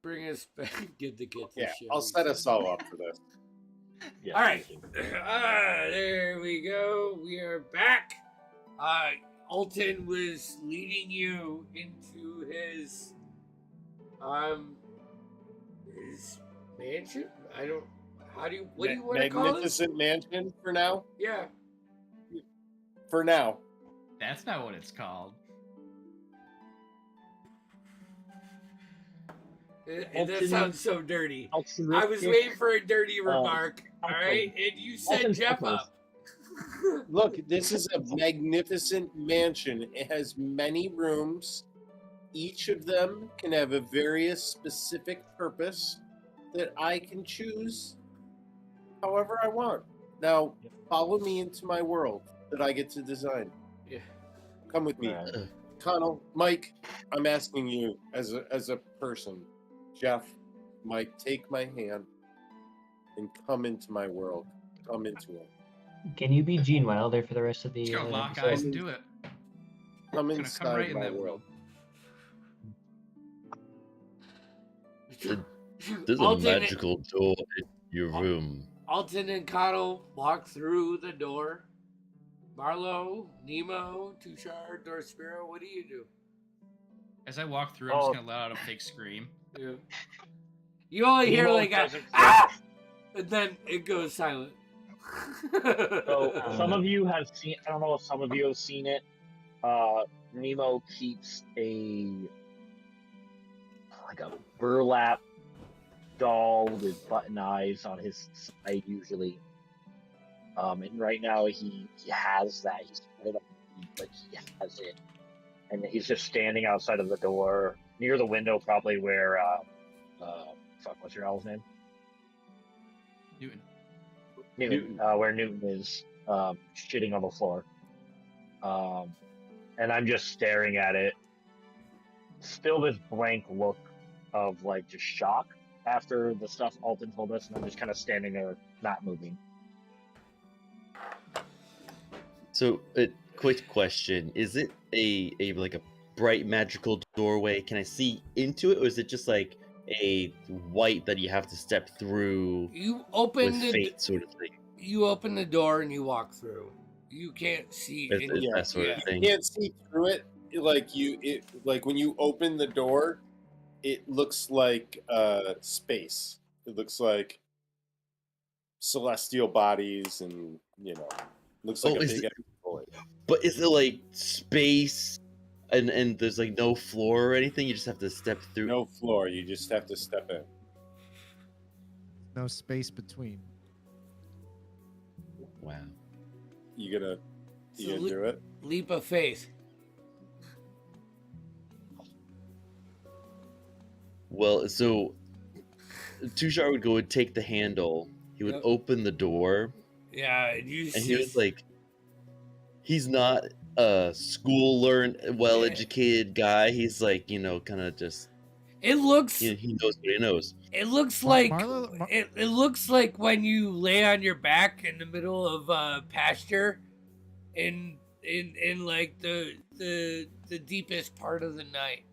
Bring us back. Give the kids a Yeah, show. I'll set us all up for this. Yeah, All right. easy. There we go. We are back. Alton was leading you into his mansion. I don't. What do you want to call it? Magnificent mansion for now? Yeah. For now. That's not what it's called. That sounds so dirty. I was Altruistic. waiting for a dirty remark. All Alton. right, and you said Alton Jeff Peppers. up. Look, this is a magnificent mansion. It has many rooms. Each of them can have a various specific purpose that I can choose however I want. Now, follow me into my world that I get to design. Yeah. Come with me. Right. Connell, Mike, I'm asking you as a person. Jeff, Mike, take my hand and come into my world. Come into it. Can you be Gene Wilder for the rest of the? Just gotta lock episode? eyes and do it. Come Gonna come inside right in my that world. There's a Alton, magical door in your room. Alton and Connell walk through the door. Marlo, Nemo, Tushar, Dorspiro, what do you do? As I walk through, I'm just gonna let out a fake scream. Yeah. You only hear Nemo like a doesn't- ah, and then it goes silent. So some of you have seen. I don't know if some of you have seen it. Nemo keeps a burlap doll with button eyes on his side usually. And right now he has that. He's but he has it, and he's just standing outside of the door near the window, probably where what's your owl's name? Newton. Where Newton is shitting on the floor. And I'm just staring at it. Still this blank look of like just shock after the stuff Alton told us, and I'm just kind of standing there not moving. So, a quick question: is it a like a bright magical doorway? Can I see into it, or is it just like a white that you have to step through You open with the fate sort of thing? you open the door and you walk through. You can't see It's, in- it's that sort of You thing. can't see through it. Like when you open the door, it looks like space. It looks like celestial bodies, and looks like Oh, a is big it- empty void. But is it like space, and there's like no floor or anything? You just have to step through. No floor. You just have to step in. No space between. Wow. You gonna So do it? leap of faith. Well, so Tushar would go and take the handle. He would Yep. open the door, Yeah, and you and see he was like, he's not a well-educated guy. He's like, kind of just, it looks he knows what he knows. it looks like Marlo- it looks like when you lay on your back in the middle of pasture in like the deepest part of the night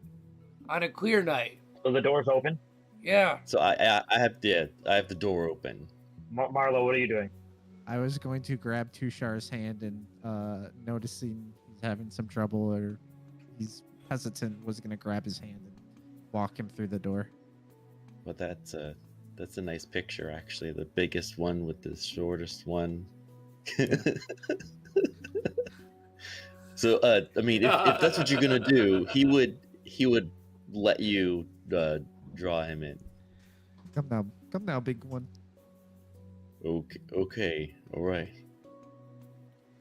on a clear night. So the door's open. Yeah. So I have the door open. Marlo, what are you doing? I was going to grab Tushar's hand and noticing he's having some trouble or he's hesitant, was going to grab his hand and walk him through the door. But that's a nice picture, actually. The biggest one with the shortest one. So I mean, if that's what you're gonna do, he would let you draw him in. Come now, big one. Okay, all right.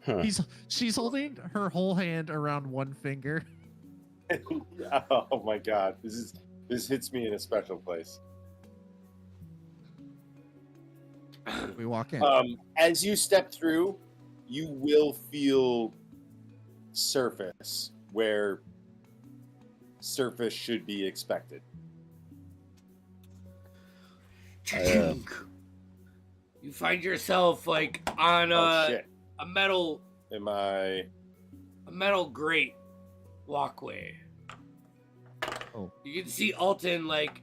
Huh. She's holding her whole hand around one finger. Oh my god, this hits me in a special place. We walk in. As you step through, you will feel surface where surface should be expected. You find yourself like on Oh shit! a metal Am I? grate walkway. Oh. You can see Alton like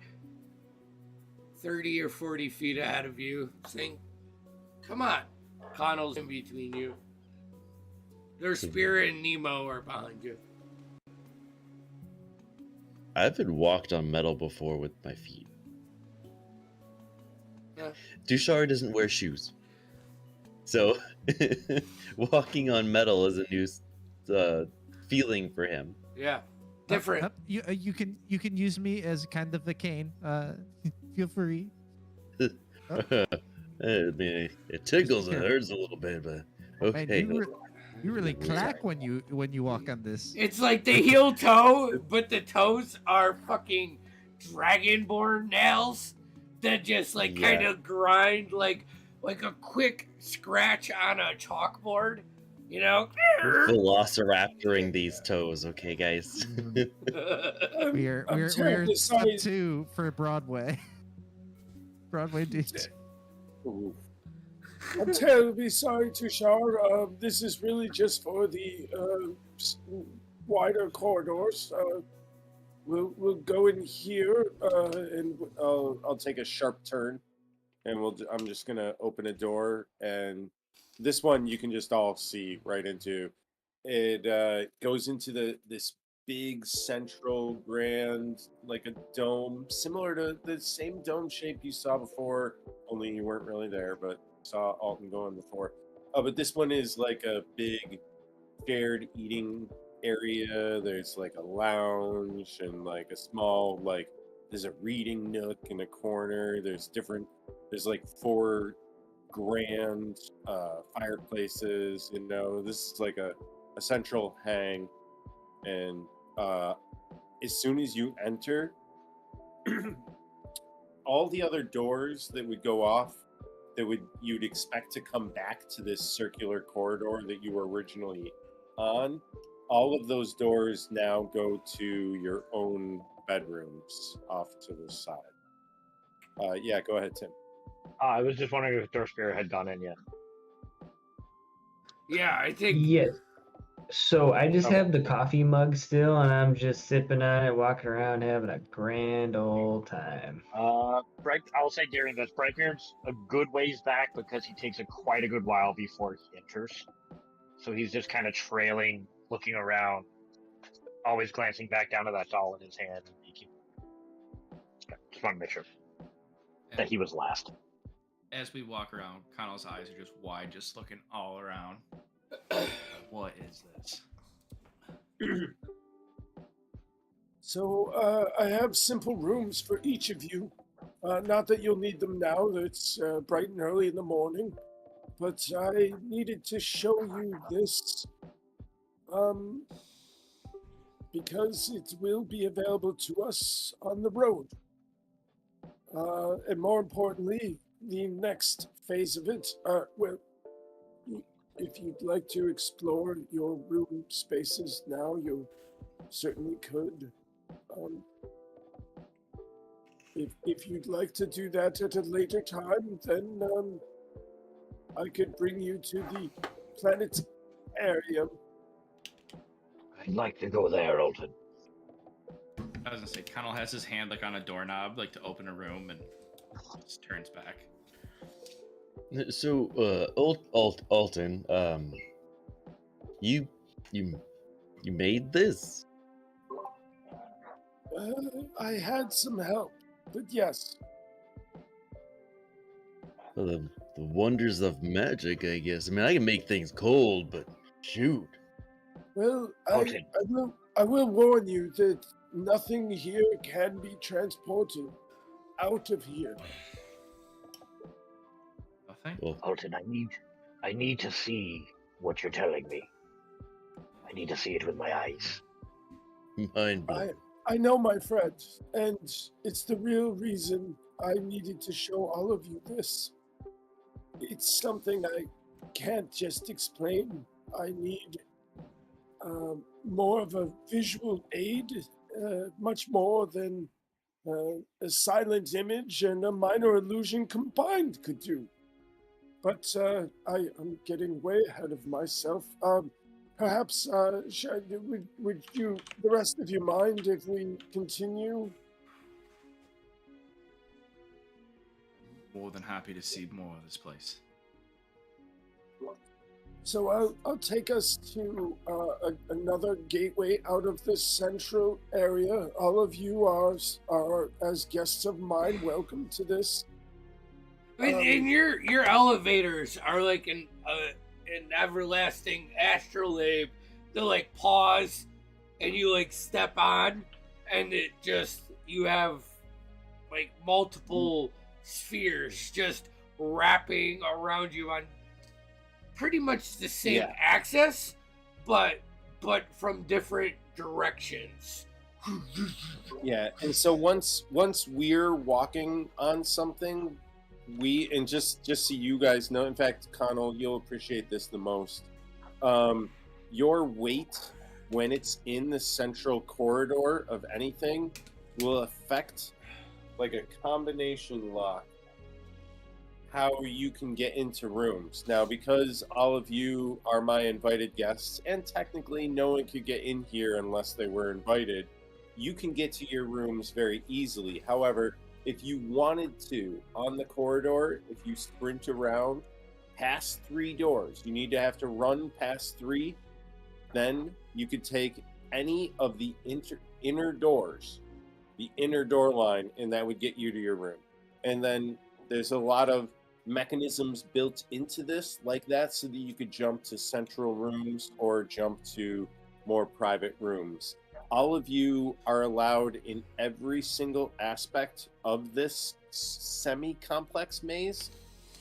30 or 40 feet ahead of you, saying, "Come on." Connell's in between you. Their Spirit and Nemo are behind you. I haven't walked on metal before with my feet. Yeah. Dushar doesn't wear shoes. So, walking on metal is a new feeling for him. Yeah. Different. You can use me as kind of a cane. Feel free. I mean, it tickles and hurts a little bit, but okay. Man, you really clack when you walk on this. It's like the heel toe, but the toes are fucking dragonborn nails that just like kind of grind like a quick scratch on a chalkboard, you know? Velociraptoring these toes, okay, guys? We're step 2 for Broadway. Broadway dudes. I'm terribly sorry, Tushar. This is really just for the wider corridors. We'll go in here, and I'll take a sharp turn, and I'm just gonna open a door, and this one you can just all see right into. It goes into this big central grand, like a dome, similar to the same dome shape you saw before, only you weren't really there, but saw Alton going before. But this one is like a big shared eating area. There's like a lounge and like a small, like, there's a reading nook in a corner. There's like 4 grand fireplaces, you know. This is like a central hang. And as soon as you enter, all the other doors that would go off, you'd expect to come back to this circular corridor that you were originally on, all of those doors now go to your own bedrooms off to the side. Yeah, go ahead, Tim. I was just wondering if Dark Spirit had gone in yet. Yeah, I think. Yes. So I just have the coffee mug still, and I'm just sipping on it, walking around, having a grand old time. I'll say during this, Brightbeard's a good ways back because he takes quite a good while before he enters. So he's just kind of trailing, looking around, always glancing back down to that doll in his hand. Just want to make sure that he was last. As we walk around, Connell's eyes are just wide, just looking all around. What is this? So I have simple rooms for each of you. Not that you'll need them now, it's bright and early in the morning. But I needed to show you this because it will be available to us on the road. And more importantly, the next phase of it, well, if you'd like to explore your room spaces now, you certainly could. If you'd like to do that at a later time, then I could bring you to the planetarium. I'd like to go there, Alton. I was gonna say, Connell has his hand like on a doorknob, like to open a room, and just turns back. So, Alton, you made this? I had some help, but yes. Well, the wonders of magic, I guess. I mean, I can make things cold, but shoot. Well, I will warn you that nothing here can be transported out of here. Nothing? Well, Alton, I need to see what you're telling me. I need to see it with my eyes. mind blowing. I know, my friend, and it's the real reason I needed to show all of you this. It's something I can't just explain. I need more of a visual aid, much more than a silent image and a minor illusion combined could do. But I'm getting way ahead of myself. perhaps would you, the rest of you, mind if we continue? More than happy to see more of this place. So I'll take us to another gateway out of this central area. All of you are as guests of mine, welcome to this. And your elevators are like an everlasting astrolabe. They like pause, and you like step on, and it just you have like multiple spheres just wrapping around you on pretty much the same axis, but from different directions. Yeah, and so once we're walking on something, and just so you guys know, in fact, Connell, you'll appreciate this the most. Your weight when it's in the central corridor of anything will affect, like a combination lock, how you can get into rooms. Now, because all of you are my invited guests, and technically no one could get in here unless they were invited, you can get to your rooms very easily. However, if you wanted to, on the corridor, if you sprint around past 3 doors, you need to have to run past 3, then you could take any of the inner doors, the inner door line, and that would get you to your room. And then there's a lot of mechanisms built into this like that, so that you could jump to central rooms or jump to more private rooms. All of you are allowed in every single aspect of this semi-complex maze,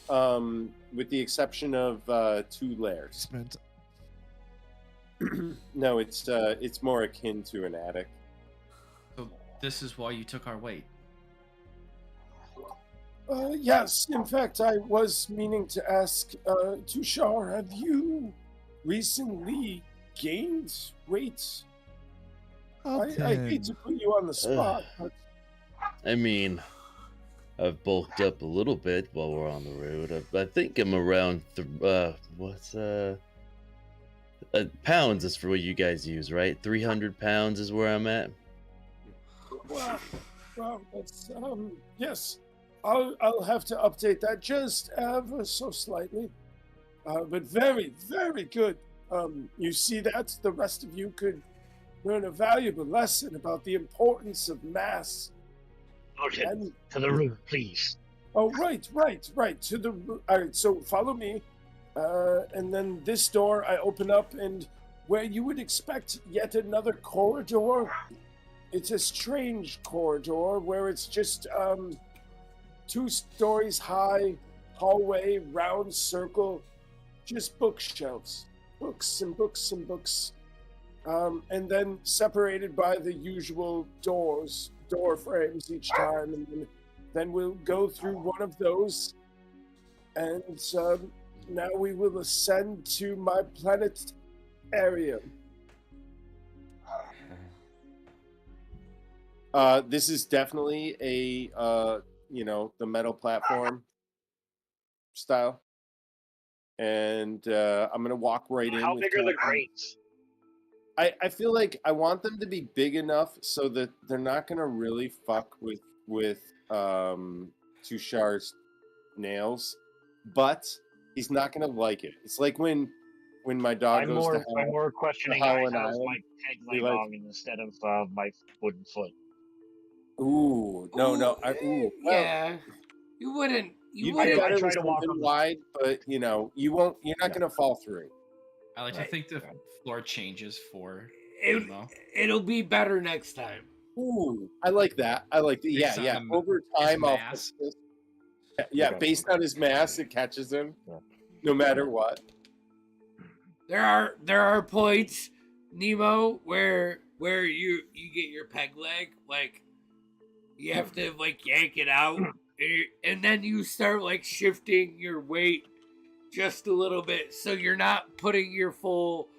with the exception of 2 layers. No, it's more akin to an attic. So this is why you took our weight. Yes, in fact, I was meaning to ask, Tushar, have you recently gained weight? I hate to put you on the spot, but I mean, I've bulked up a little bit while we're on the road. I think I'm around pounds is for what you guys use, right? 300 pounds is where I'm at. Well, that's yes. I'll have to update that just ever so slightly, but very, very good. You see that the rest of you could learn a valuable lesson about the importance of mass. Okay, to the room, please. Oh, right. To the all right. So follow me, and then this door I open up, and where you would expect yet another corridor, it's a strange corridor where it's just 2 stories high, hallway, round circle, just bookshelves, books and books and books, and then separated by the usual door frames each time, and then we'll go through one of those, and now we will ascend to my planetarium. This is definitely a the metal platform style, and I'm gonna walk right in. How big are the crates? I feel like I want them to be big enough so that they're not gonna really fuck with Tushar's nails, but he's not gonna like it. It's like when my dog goes to hell. I'm more questioning Hell how's and my Island. peg We leg like- on instead of my wooden foot. Ooh, no. Yeah, you wouldn't. You I got try it to walk something on the- wide, but you won't. You're not gonna fall through. I like to Right. think the floor changes for It, Nemo. it'll be better next time. Ooh, I like that. Based Yeah. on Over time, I'll mass. fix this. Yeah, Okay. based on his mass, it catches him, Yeah. no matter what. There are points, Nemo, where you get your peg leg, like you have to like yank it out, and then you start like shifting your weight just a little bit, so you're not putting your full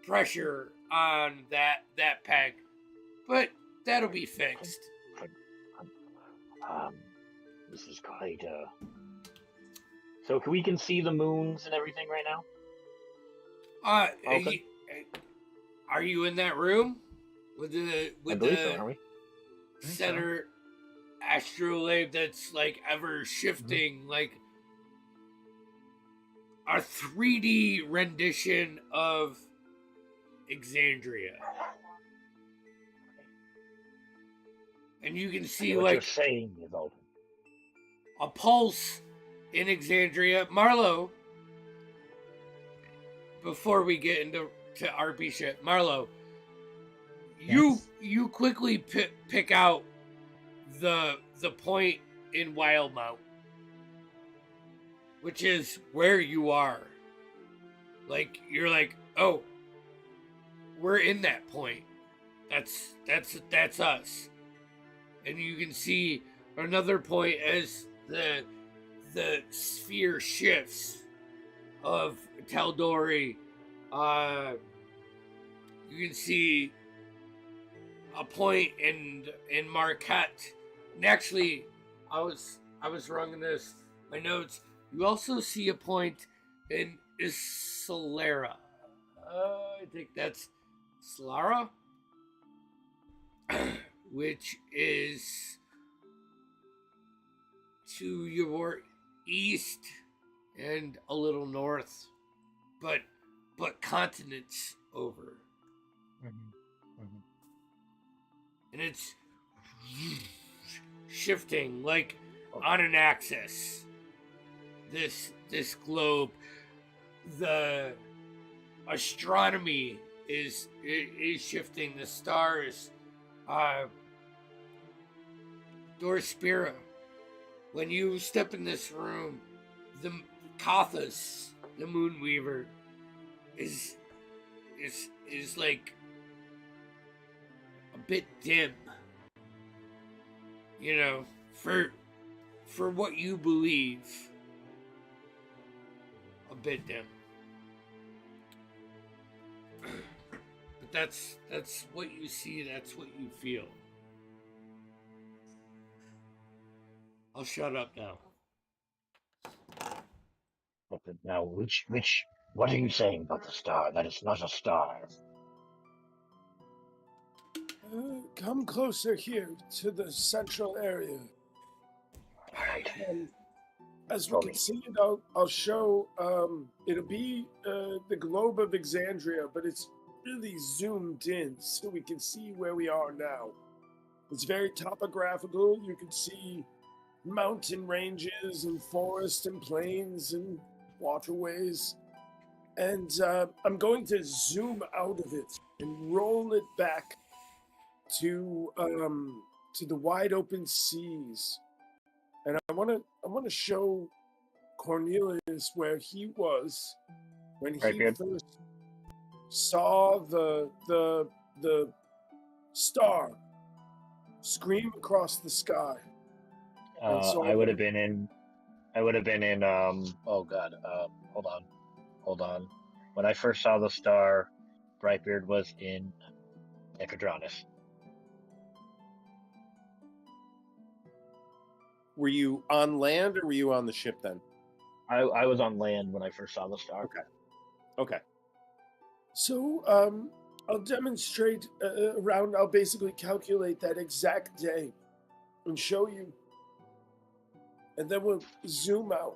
pressure on that peg. But that'll be fixed. This is quite. So we can see the moons and everything right now. Okay. Are you in that room with I the believe so, aren't we? center astrolabe that's like ever shifting, like a 3D rendition of Exandria? And you can see What you're like saying is open. a pulse in Exandria. Marlo, before we get into RP shit, Marlo, Yes. you quickly pick out the point in Wildmount, which is where you are. Like you're like, oh, we're in that point. That's us. And you can see another point as the sphere shifts of Taldori. You can see a point in Marquette. And actually, I was wrong in this. My notes. You also see a point in Isolera. I think that's Solara, which is to your east and a little north, but continents over. And it's shifting like on an axis. This globe, the astronomy is shifting. The stars, Dorspira. When you step in this room, the Kathas, the Moonweaver, is like a bit dim. You know, for what you believe, a bit dim. But that's what you see, that's what you feel. I'll shut up now. Okay, now, what are you saying about the star? That it's not a star. Come closer here to the central area. All right. And as we Show can me. see it, I'll show. It'll be the globe of Exandria, but it's really zoomed in so we can see where we are now. It's very topographical. You can see mountain ranges and forests and plains and waterways. And I'm going to zoom out of it and roll it back to the wide open seas. And I want to show Cornelius where he was when he Right, good. first saw the star scream across the sky. And so I would have been in. Oh God. Hold on. When I first saw the star, Brightbeard was in Epidronis. Were you on land or were you on the ship then? I was on land when I first saw the star. Okay. So I'll demonstrate around. I'll basically calculate that exact day and show you, and then we'll zoom out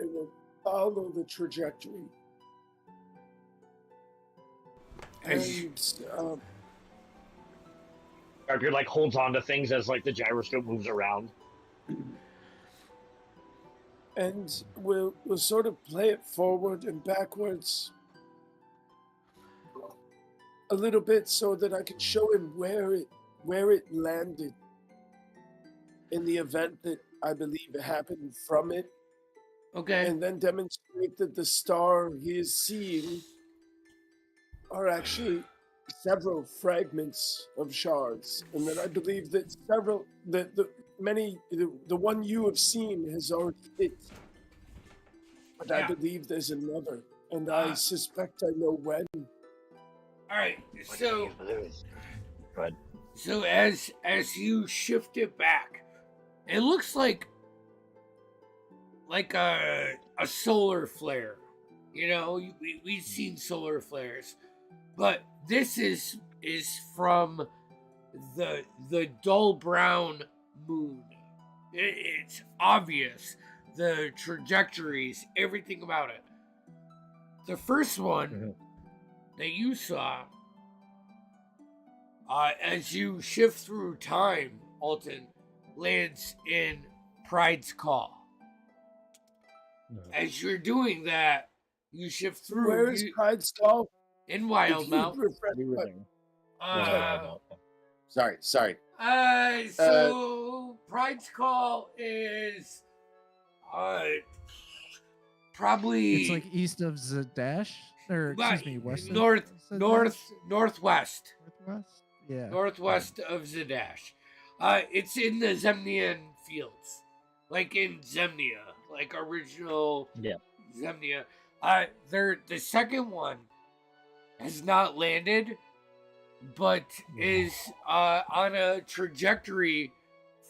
and we'll follow the trajectory. And Brightbeard like holds on to things as like the gyroscope moves around. and we'll sort of play it forward and backwards a little bit so that I can show him where it landed in the event that I believe it happened from it, Okay. and then demonstrate that the star he is seeing are actually several fragments of shards, and that I believe that the one you have seen has already hit. But I Yeah. believe there's another, and I suspect I know when. All right. What So do you believe? Go ahead. so as you shift it back, it looks like a solar flare. You know, we've seen solar flares. But this is from the dull brown moon. It's obvious, the trajectories, everything about it. The first one that you saw, as you shift through time, Alton, lands in Pride's Call. As you're doing that, you shift through. Where is Pride's Call? In Wildmouth. We were there. Sorry. So Pride's Call is probably It's like east of Zadash, or excuse me, west northwest. Northwest. Yeah. Northwest of Zadash. It's in the Zemnian fields, like in Zemnia, like original Zemnia. The second one has not landed, but is on a trajectory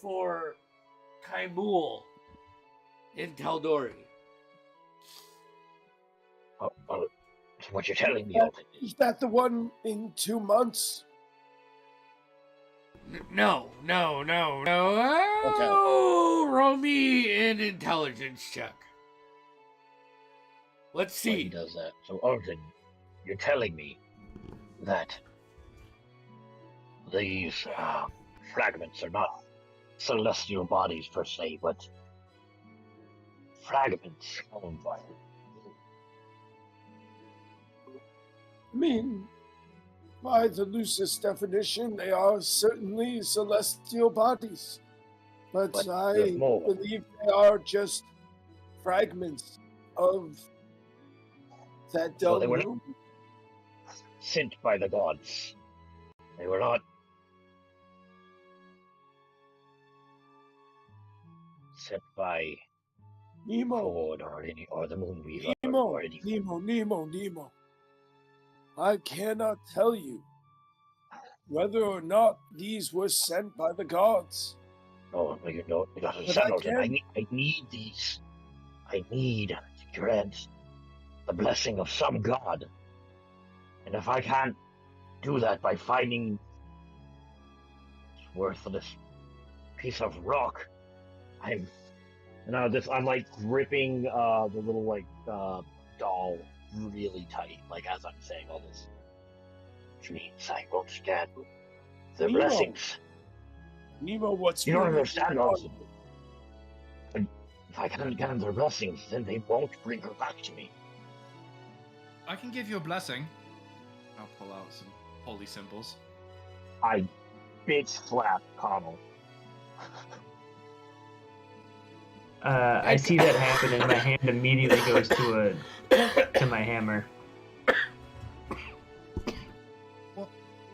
for Kaimul in Taldori. So what you're telling me, Alton, Is that the one in 2 months? No. Oh, roll me an intelligence check. Let's see. he does that. So, Alton, you're telling me that these fragments are not celestial bodies per se, but fragments owned by. I mean, by the loosest definition, they are certainly celestial bodies. But I there's more. believe they are just fragments of that So dull they were moon. sent by the gods. They were not sent by Nemo, Ford or the Moonweaver Nemo, or any. Nemo. I cannot tell you whether or not these were sent by the gods. No, you know, you gotta But understand, I Alton, I need these. I need to grant the blessing of some god. And if I can't do that by finding this worthless piece of rock, I'm like gripping the little doll really tight, like as I'm saying all this. Which means I won't stand the Nemo. blessings. Nemo, what's You don't really understand, going on? Alton. If I can't get their blessings, then they won't bring her back to me. I can give you a blessing. I'll pull out some holy symbols. I bitch slap Connell. I see that happen, and my hand immediately goes to my hammer.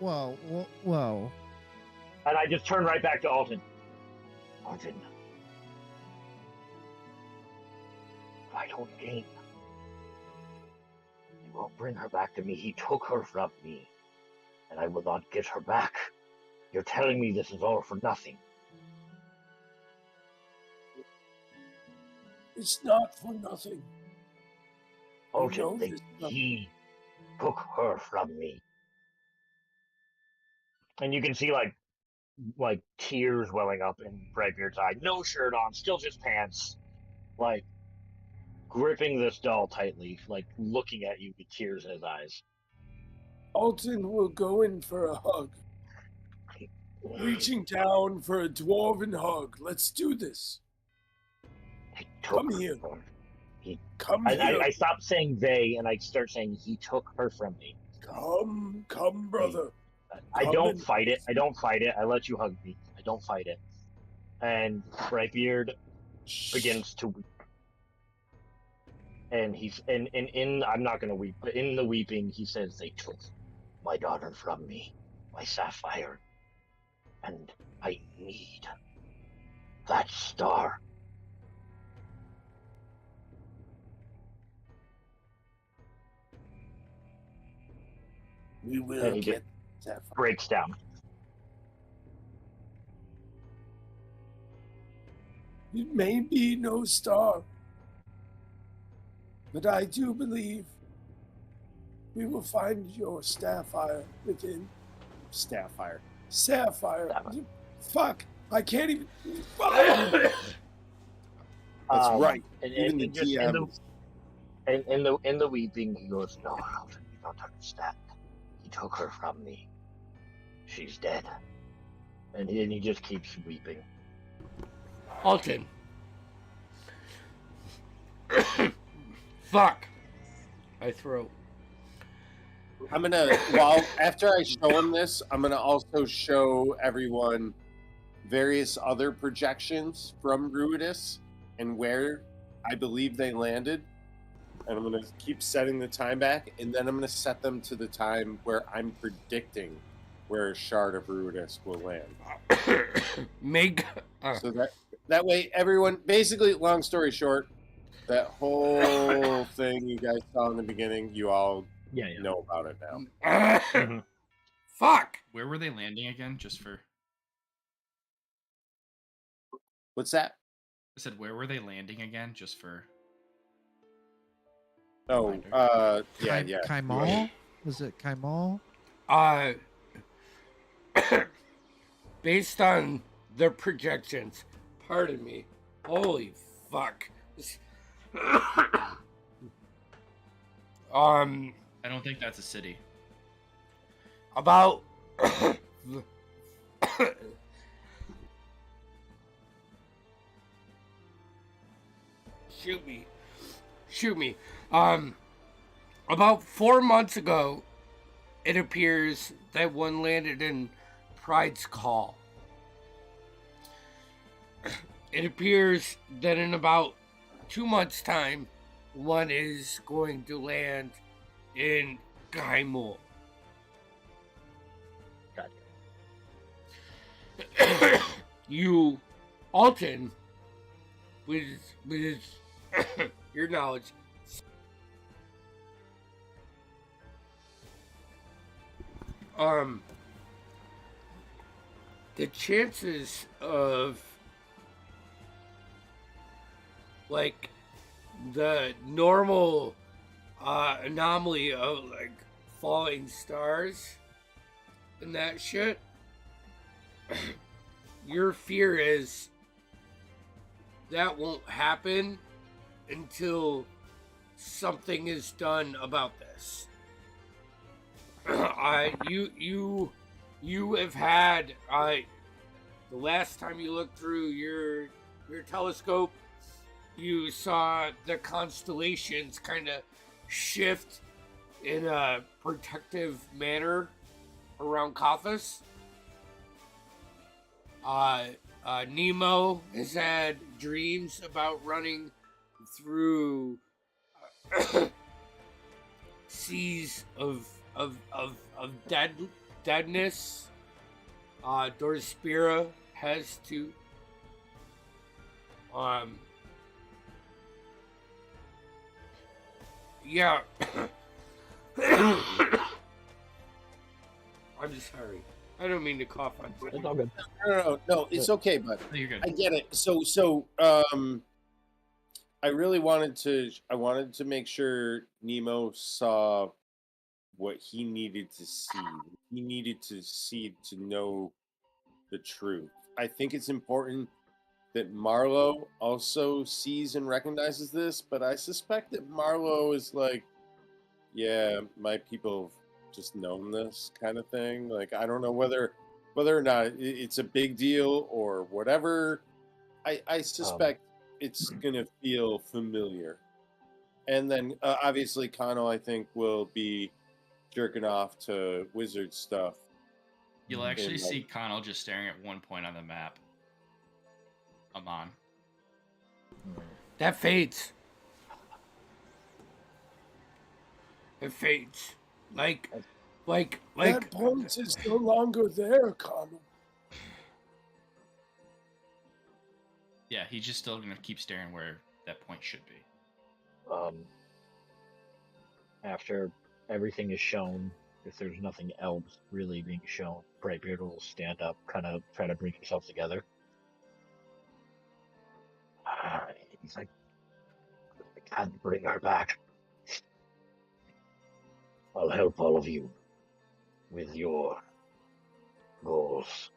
Whoa. And I just turn right back to Alton. Alton. If I don't gain, he won't bring her back to me. He took her from me, and I will not get her back. You're telling me this is all for nothing. It's not for nothing. Alton, this is not- he took her from me. And you can see like tears welling up in Redbeard's eye. No shirt on, still just pants. Like gripping this doll tightly, like looking at you with tears in his eyes. Alton will go in for a hug. Reaching down for a dwarven hug. Let's do this. He took Come her here. from me. Come here. I stop saying they and I start saying he took her from me. Come, brother. I Come don't in. fight it. I let you hug me. I don't fight it. And Brightbeard begins to weep. And I'm not gonna weep, but in the weeping he says, they took my daughter from me, my sapphire. And I need that star. We will And he get that. breaks down. It may be no star, but I do believe we will find your Sapphire within. Sapphire. Sapphire. Sapphire. Fuck! I can't even. That's right. And, Even the and just GM. in the weeping, he goes, "No, Alton, you don't understand. He took her from me. She's dead." And he just keeps weeping. Alton. Fuck. I throw. I'm gonna after I show him this, I'm gonna also show everyone various other projections from Ruidus and where I believe they landed. And I'm gonna keep setting the time back, and then I'm gonna set them to the time where I'm predicting where a shard of Ruidus will land. Make So that way everyone, basically, long story short, that whole thing you guys saw in the beginning, you all know about it now. Fuck. Where were they landing again? Just for What's that? I said, where were they landing again? Just for Oh, Kai- yeah. Kaimal? Was it Kaimal? Based on the projections, pardon me. Holy fuck. I don't think that's a city. About shoot me. About 4 months ago, it appears that one landed in Pride's Call. It appears that in about 2 months' time, one is going to land in Gaimul. You, Alton, with your knowledge, the chances of like the normal anomaly of like falling stars and that shit, your fear is that won't happen until something is done about this. You have had the last time you looked through your telescope, you saw the constellations kind of shift in a protective manner around Kathas. Nemo has had dreams about running through seas of deadness. Dorspira has to. Yeah. I'm sorry. I don't mean to cough on you. It's all good. No, it's okay, bud. No, you're good. I get it. So, I really wanted to make sure Nemo saw what he needed to see. He needed to see to know the truth. I think it's important that Marlowe also sees and recognizes this, but I suspect that Marlowe is like, yeah, my people have just known this kind of thing. Like, I don't know whether or not it's a big deal or whatever. I suspect it's gonna feel familiar. And then obviously Kano, I think, will be jerking off to wizard stuff. You'll actually like- see Connell just staring at one point on the map. Amon. That fades. It fades. Like That point is no longer there, Connor. Yeah, he's just still gonna keep staring where that point should be. After everything is shown, if there's nothing else really being shown, Brightbeard will stand up, kind of try to bring himself together. He's like, I can't bring her back. I'll help all of you with your goals.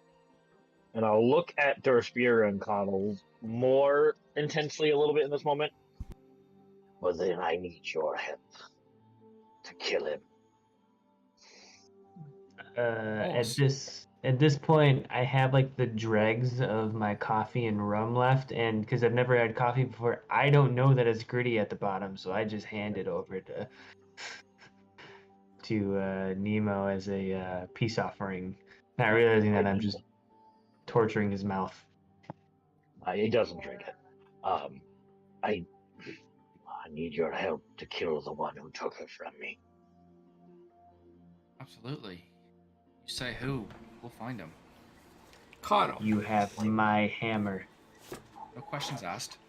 And I'll look at Durspier and Connell more intensely a little bit in this moment. But then I need your help to kill him. At this point, I have like the dregs of my coffee and rum left, and because I've never had coffee before, I don't know that it's gritty at the bottom, so I just hand it over to Nemo as a peace offering, not realizing that I'm just torturing his mouth. He doesn't drink it. I need your help to kill the one who took her from me. Absolutely. You say who, we'll find him. Connell. You have my hammer. No questions asked.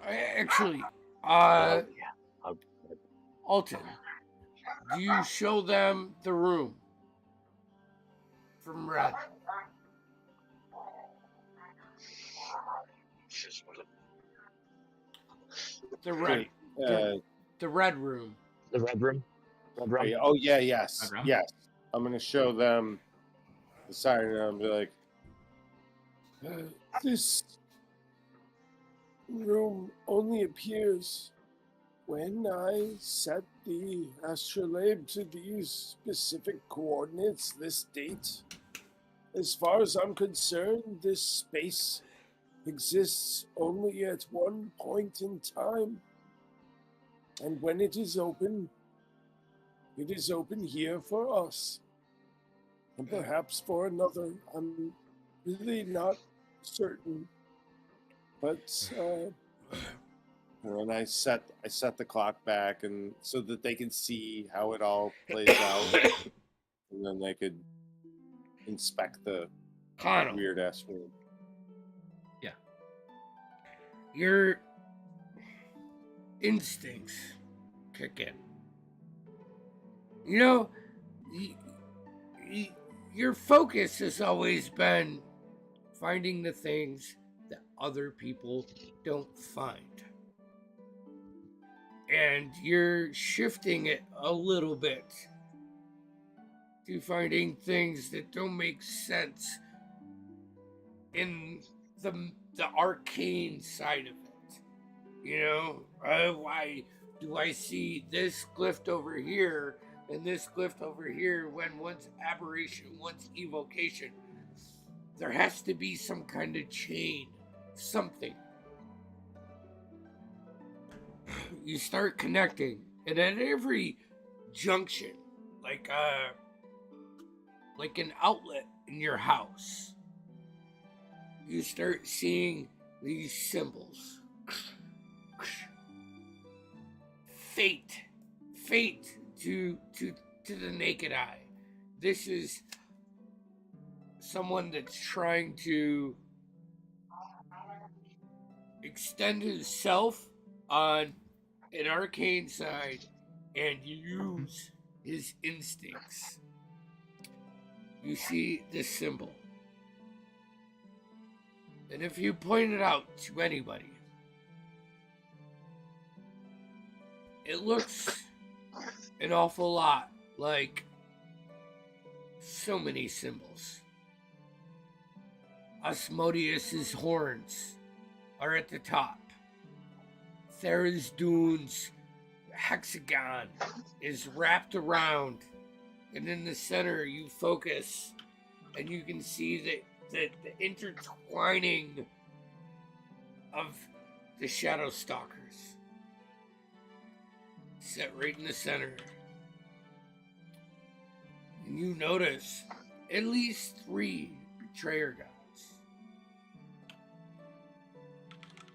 Actually, Yeah. Alton, do you show them the room from Red? The red, the red room. The red room? Red room? Oh yeah, yes, Red room? yes. I'm gonna show them the sign and I'll be like, This room only appears when I set the astrolabe to these specific coordinates, this date. As far as I'm concerned, this space exists only at one point in time. And when it is open here for us. And perhaps for another. I'm really not certain. But and I set the clock back and so that they can see how it all plays out, and then they could inspect the Connell, weird ass room. Yeah. Your instincts kick in. You know, your focus has always been finding the things that other people don't find. And you're shifting it a little bit to finding things that don't make sense in the arcane side of it. You know, why do I see this glyph over here and this glyph over here when one's aberration, one's evocation? There has to be some kind of chain, something. You start connecting, and at every junction, like an outlet in your house, you start seeing these symbols. Fate to the naked eye. This is someone that's trying to extend himself on an arcane side and use his instincts. You see this symbol. And if you point it out to anybody, it looks an awful lot like so many symbols. Asmodeus's horns are at the top. Tharizdun's hexagon is wrapped around, and in the center you focus and you can see the intertwining of the Shadow Stalkers set right in the center. And you notice at least 3 betrayer gods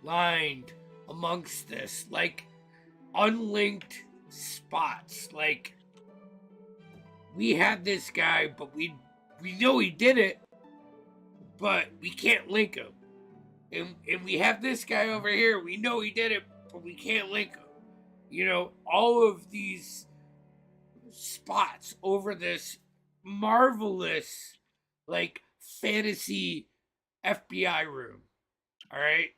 lined amongst this, like unlinked spots. Like, we had this guy, but we know he did it, but we can't link him. And we have this guy over here, we know he did it, but we can't link him. You know, all of these spots over this marvelous, like, fantasy FBI room. All right?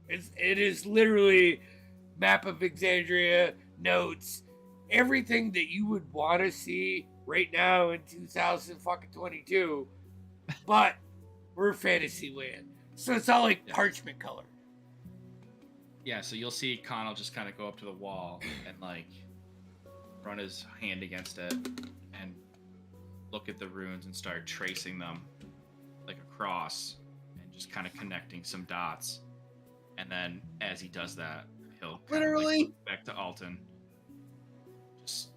It is literally map of Exandria, notes, everything that you would want to see right now in 2022, but we're Fantasyland, so it's all like parchment color. Yeah, so you'll see Connell just kind of go up to the wall and like run his hand against it and look at the runes and start tracing them like a cross and just kind of connecting some dots. And then as he does that, he'll kind of, like, look back to Alton. Just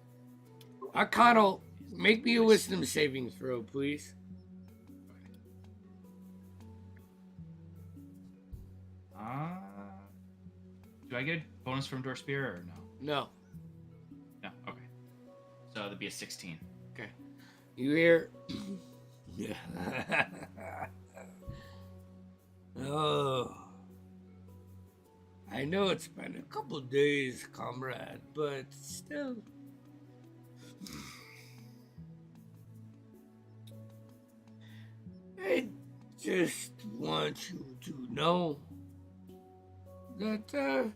Connell, make me a wisdom saving throw, please. Do I get a bonus from Door Spear or no? No. No, okay. So that'd be a 16. Okay. You hear? Yeah. Oh. I know it's been a couple days, comrade, but still. I just want you to know that,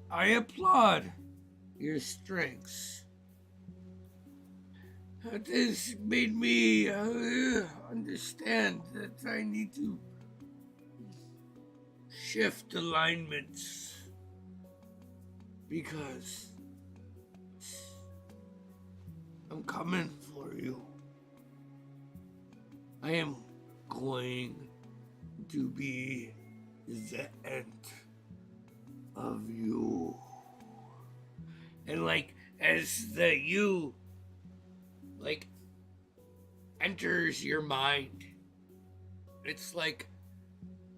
I applaud your strengths. It has made me understand that I need to shift alignments because I'm coming for you. I am going to be the end of you. And like as the you like enters your mind, it's like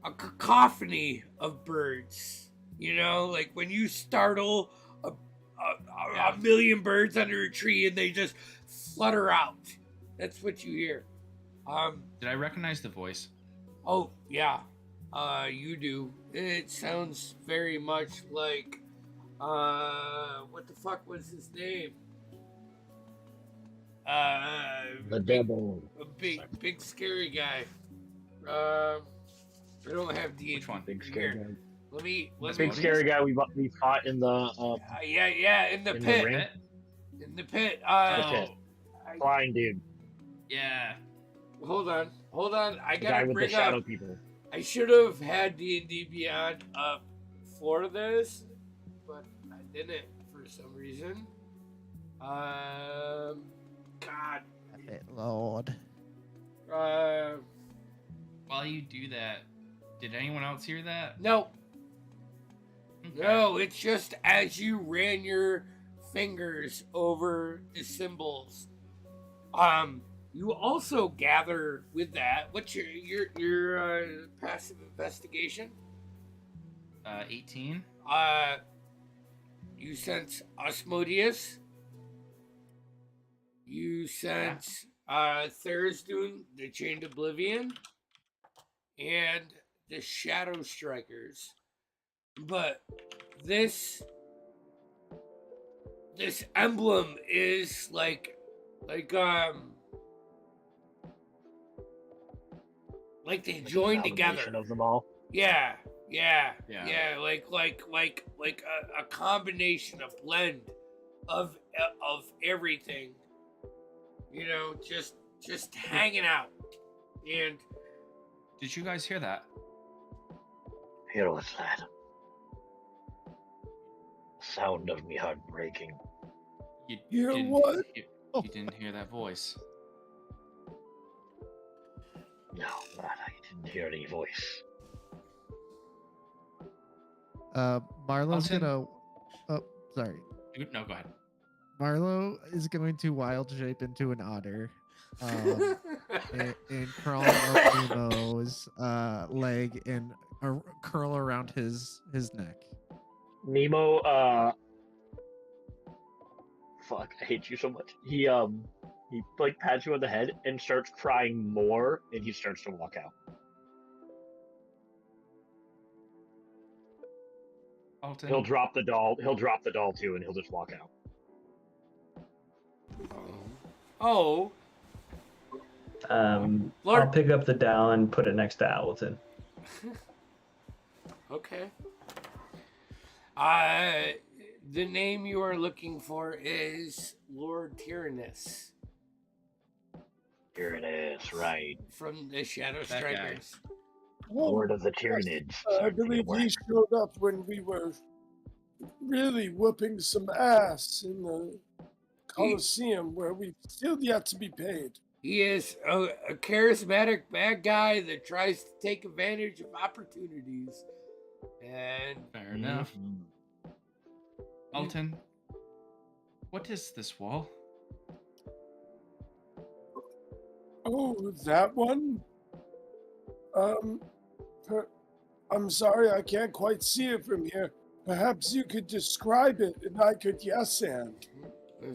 a cacophony of birds, you know, like when you startle a million birds under a tree and they just flutter out. That's what you hear. Did I recognize the voice? Oh yeah, you do. It sounds very much like what the fuck was his name? The devil. A big scary guy. I don't have D&D. Which one? Big scary guy. Let me. Big scary guy we fought in the yeah, in the in pit. the ring. In the pit. Blind dude. Yeah. Hold on. I The guy gotta with the bring shadow up. people. I should have had D&D Beyond up for this, but I didn't for some reason. God. Lord. While you do that, did anyone else hear that? No. Okay. No, it's just as you ran your fingers over the symbols. You also gather with that. What's your passive investigation? 18. You sense Osmodius. You sense Tharizdun, the Chained Oblivion, and the Shadow Strikers. But this emblem is like they joined together. Of them all. Yeah, like a combination, a blend of everything. You know, just hanging out. And Did you guys hear that? Hear what's that? Sound of me heart breaking. You Hear didn't what? You didn't hear that voice. No, I didn't hear any voice. Marlo's Alton? gonna. Oh, sorry. No, go ahead. Marlo is going to wild shape into an otter, and crawl up Nemo's leg and curl around his neck. Nemo, fuck, I hate you so much. He like pats you on the head and starts crying more, and he starts to walk out. Alton. He'll drop the doll too, and he'll just walk out. oh, I'll Lord. pick up the doll and put it next to Alton. Okay. The name you are looking for is Lord Tyrannus Here it is, right. from the Shadow That guy. Strikers. Lord of the yes, Tyranids. I Sorry, believe forget he showed up when we were really whooping some ass in the Colosseum where we've still yet to be paid. He is a charismatic bad guy that tries to take advantage of opportunities. And Fair enough. Mhm. Alton, what is this wall? Oh, that one? I'm sorry, I can't quite see it from here. Perhaps you could describe it and I could yes and.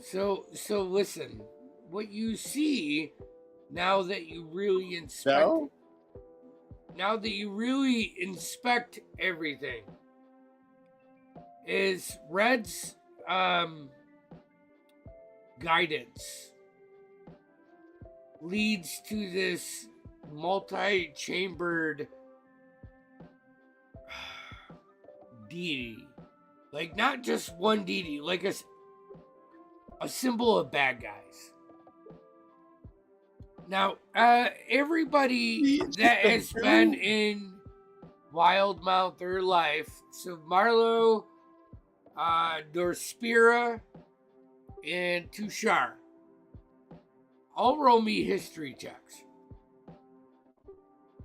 so listen, what you see now that you really inspect No? now that you really inspect everything is Red's guidance leads to this multi-chambered deity. Like not just one deity, like a symbol of bad guys. Now, everybody that has been in Wildmount their life, so Marlo, Dorspira, and Tushar, all roll me history checks.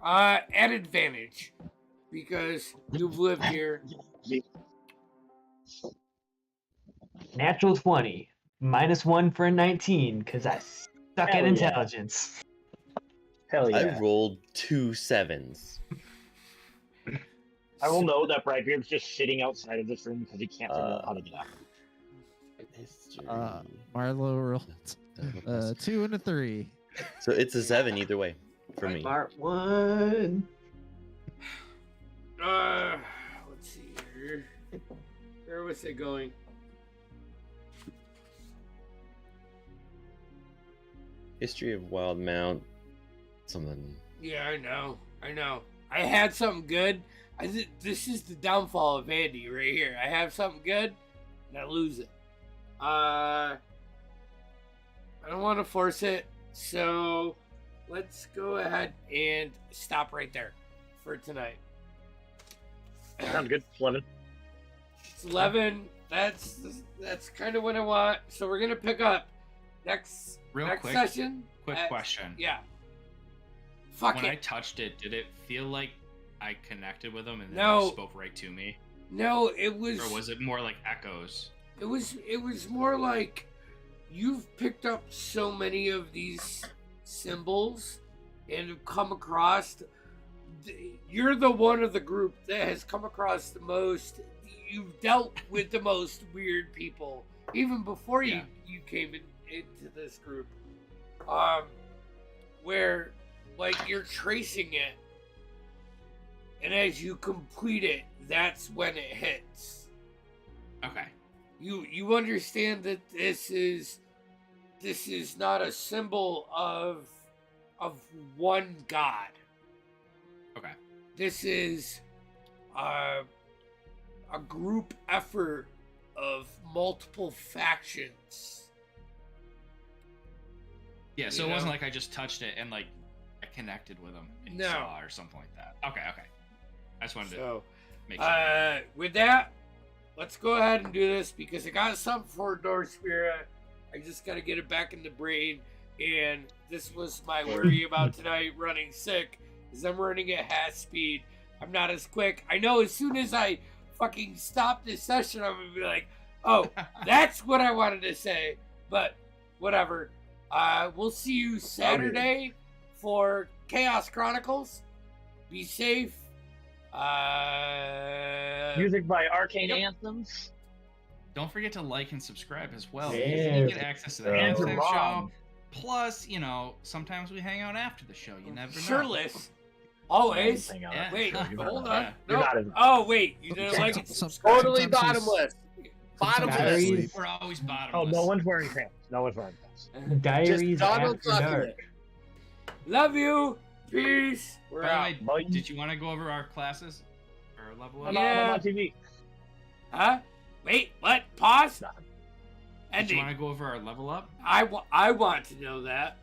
At advantage, because you've lived here. Natural 20. -1 for a 19, because I suck Hell at yeah. intelligence. Hell yeah. I rolled 2 7s. I will know that Brightbeard's just sitting outside of this room because he can't figure out how to get out. History. Marlo rolled 2 and a 3. So it's a 7 either way for me. Part 1. Let's see here. Where was it going? History of Wildmount. Something. Yeah, I know. I had something good. This is the downfall of Andy right here. I have something good, and I lose it. I don't want to force it, so let's go ahead and stop right there for tonight. Sounds good. 11. It's 11. That's kind of what I want. So we're gonna pick up next Quick session. question. Yeah. Fuck When it. I touched it, did it feel like I connected with him and then No. it spoke right to me? No, it was. Or was it more like echoes? It was more like you've picked up so many of these symbols and have come across. You're the one of the group that has come across the most. You've dealt with the most weird people even before Yeah. you came into this group. Where like you're tracing it, and as you complete it, that's when it hits. Okay. You understand that this is not a symbol of one god. Okay. This is a group effort of multiple factions. Yeah, so You it wasn't know? like I just touched it and like I connected with him and No. saw or something like that. Okay. I just wanted to So, make sure. with that, let's go ahead and do this because I got something for Dorspira. I just got to get it back in the brain. And this was my worry about tonight running sick, is I'm running at half speed. I'm not as quick. I know as soon as I fucking stop this session, I'm going to be like, oh, that's what I wanted to say. But whatever. We'll see you Saturday for Chaos Chronicles. Be safe. Music by Arcane Yep. Anthems. Don't forget to like and subscribe as well. Yeah. You get access to the And halftime Rob. show. Plus, sometimes we hang out after the show. You never know. Shirtless. Always. Hang on. Yeah. Wait, You're hold not- on. Yeah. You're No. not in- Oh, wait. You didn't like it? Totally Sometimes she's- bottomless. Bottomless. Diaries. We're always Oh, bottomless. no one's wearing pants. No one's wearing pants. Diaries Donald After Duck in Dark. it. Love you. Peace. We're By the out. way, Bye. did you want to go over our classes or level I'm up? Yeah. on TV. Huh? Wait, what? Pause? Nothing. Did you Ending. want to go over our level up? I want to know that.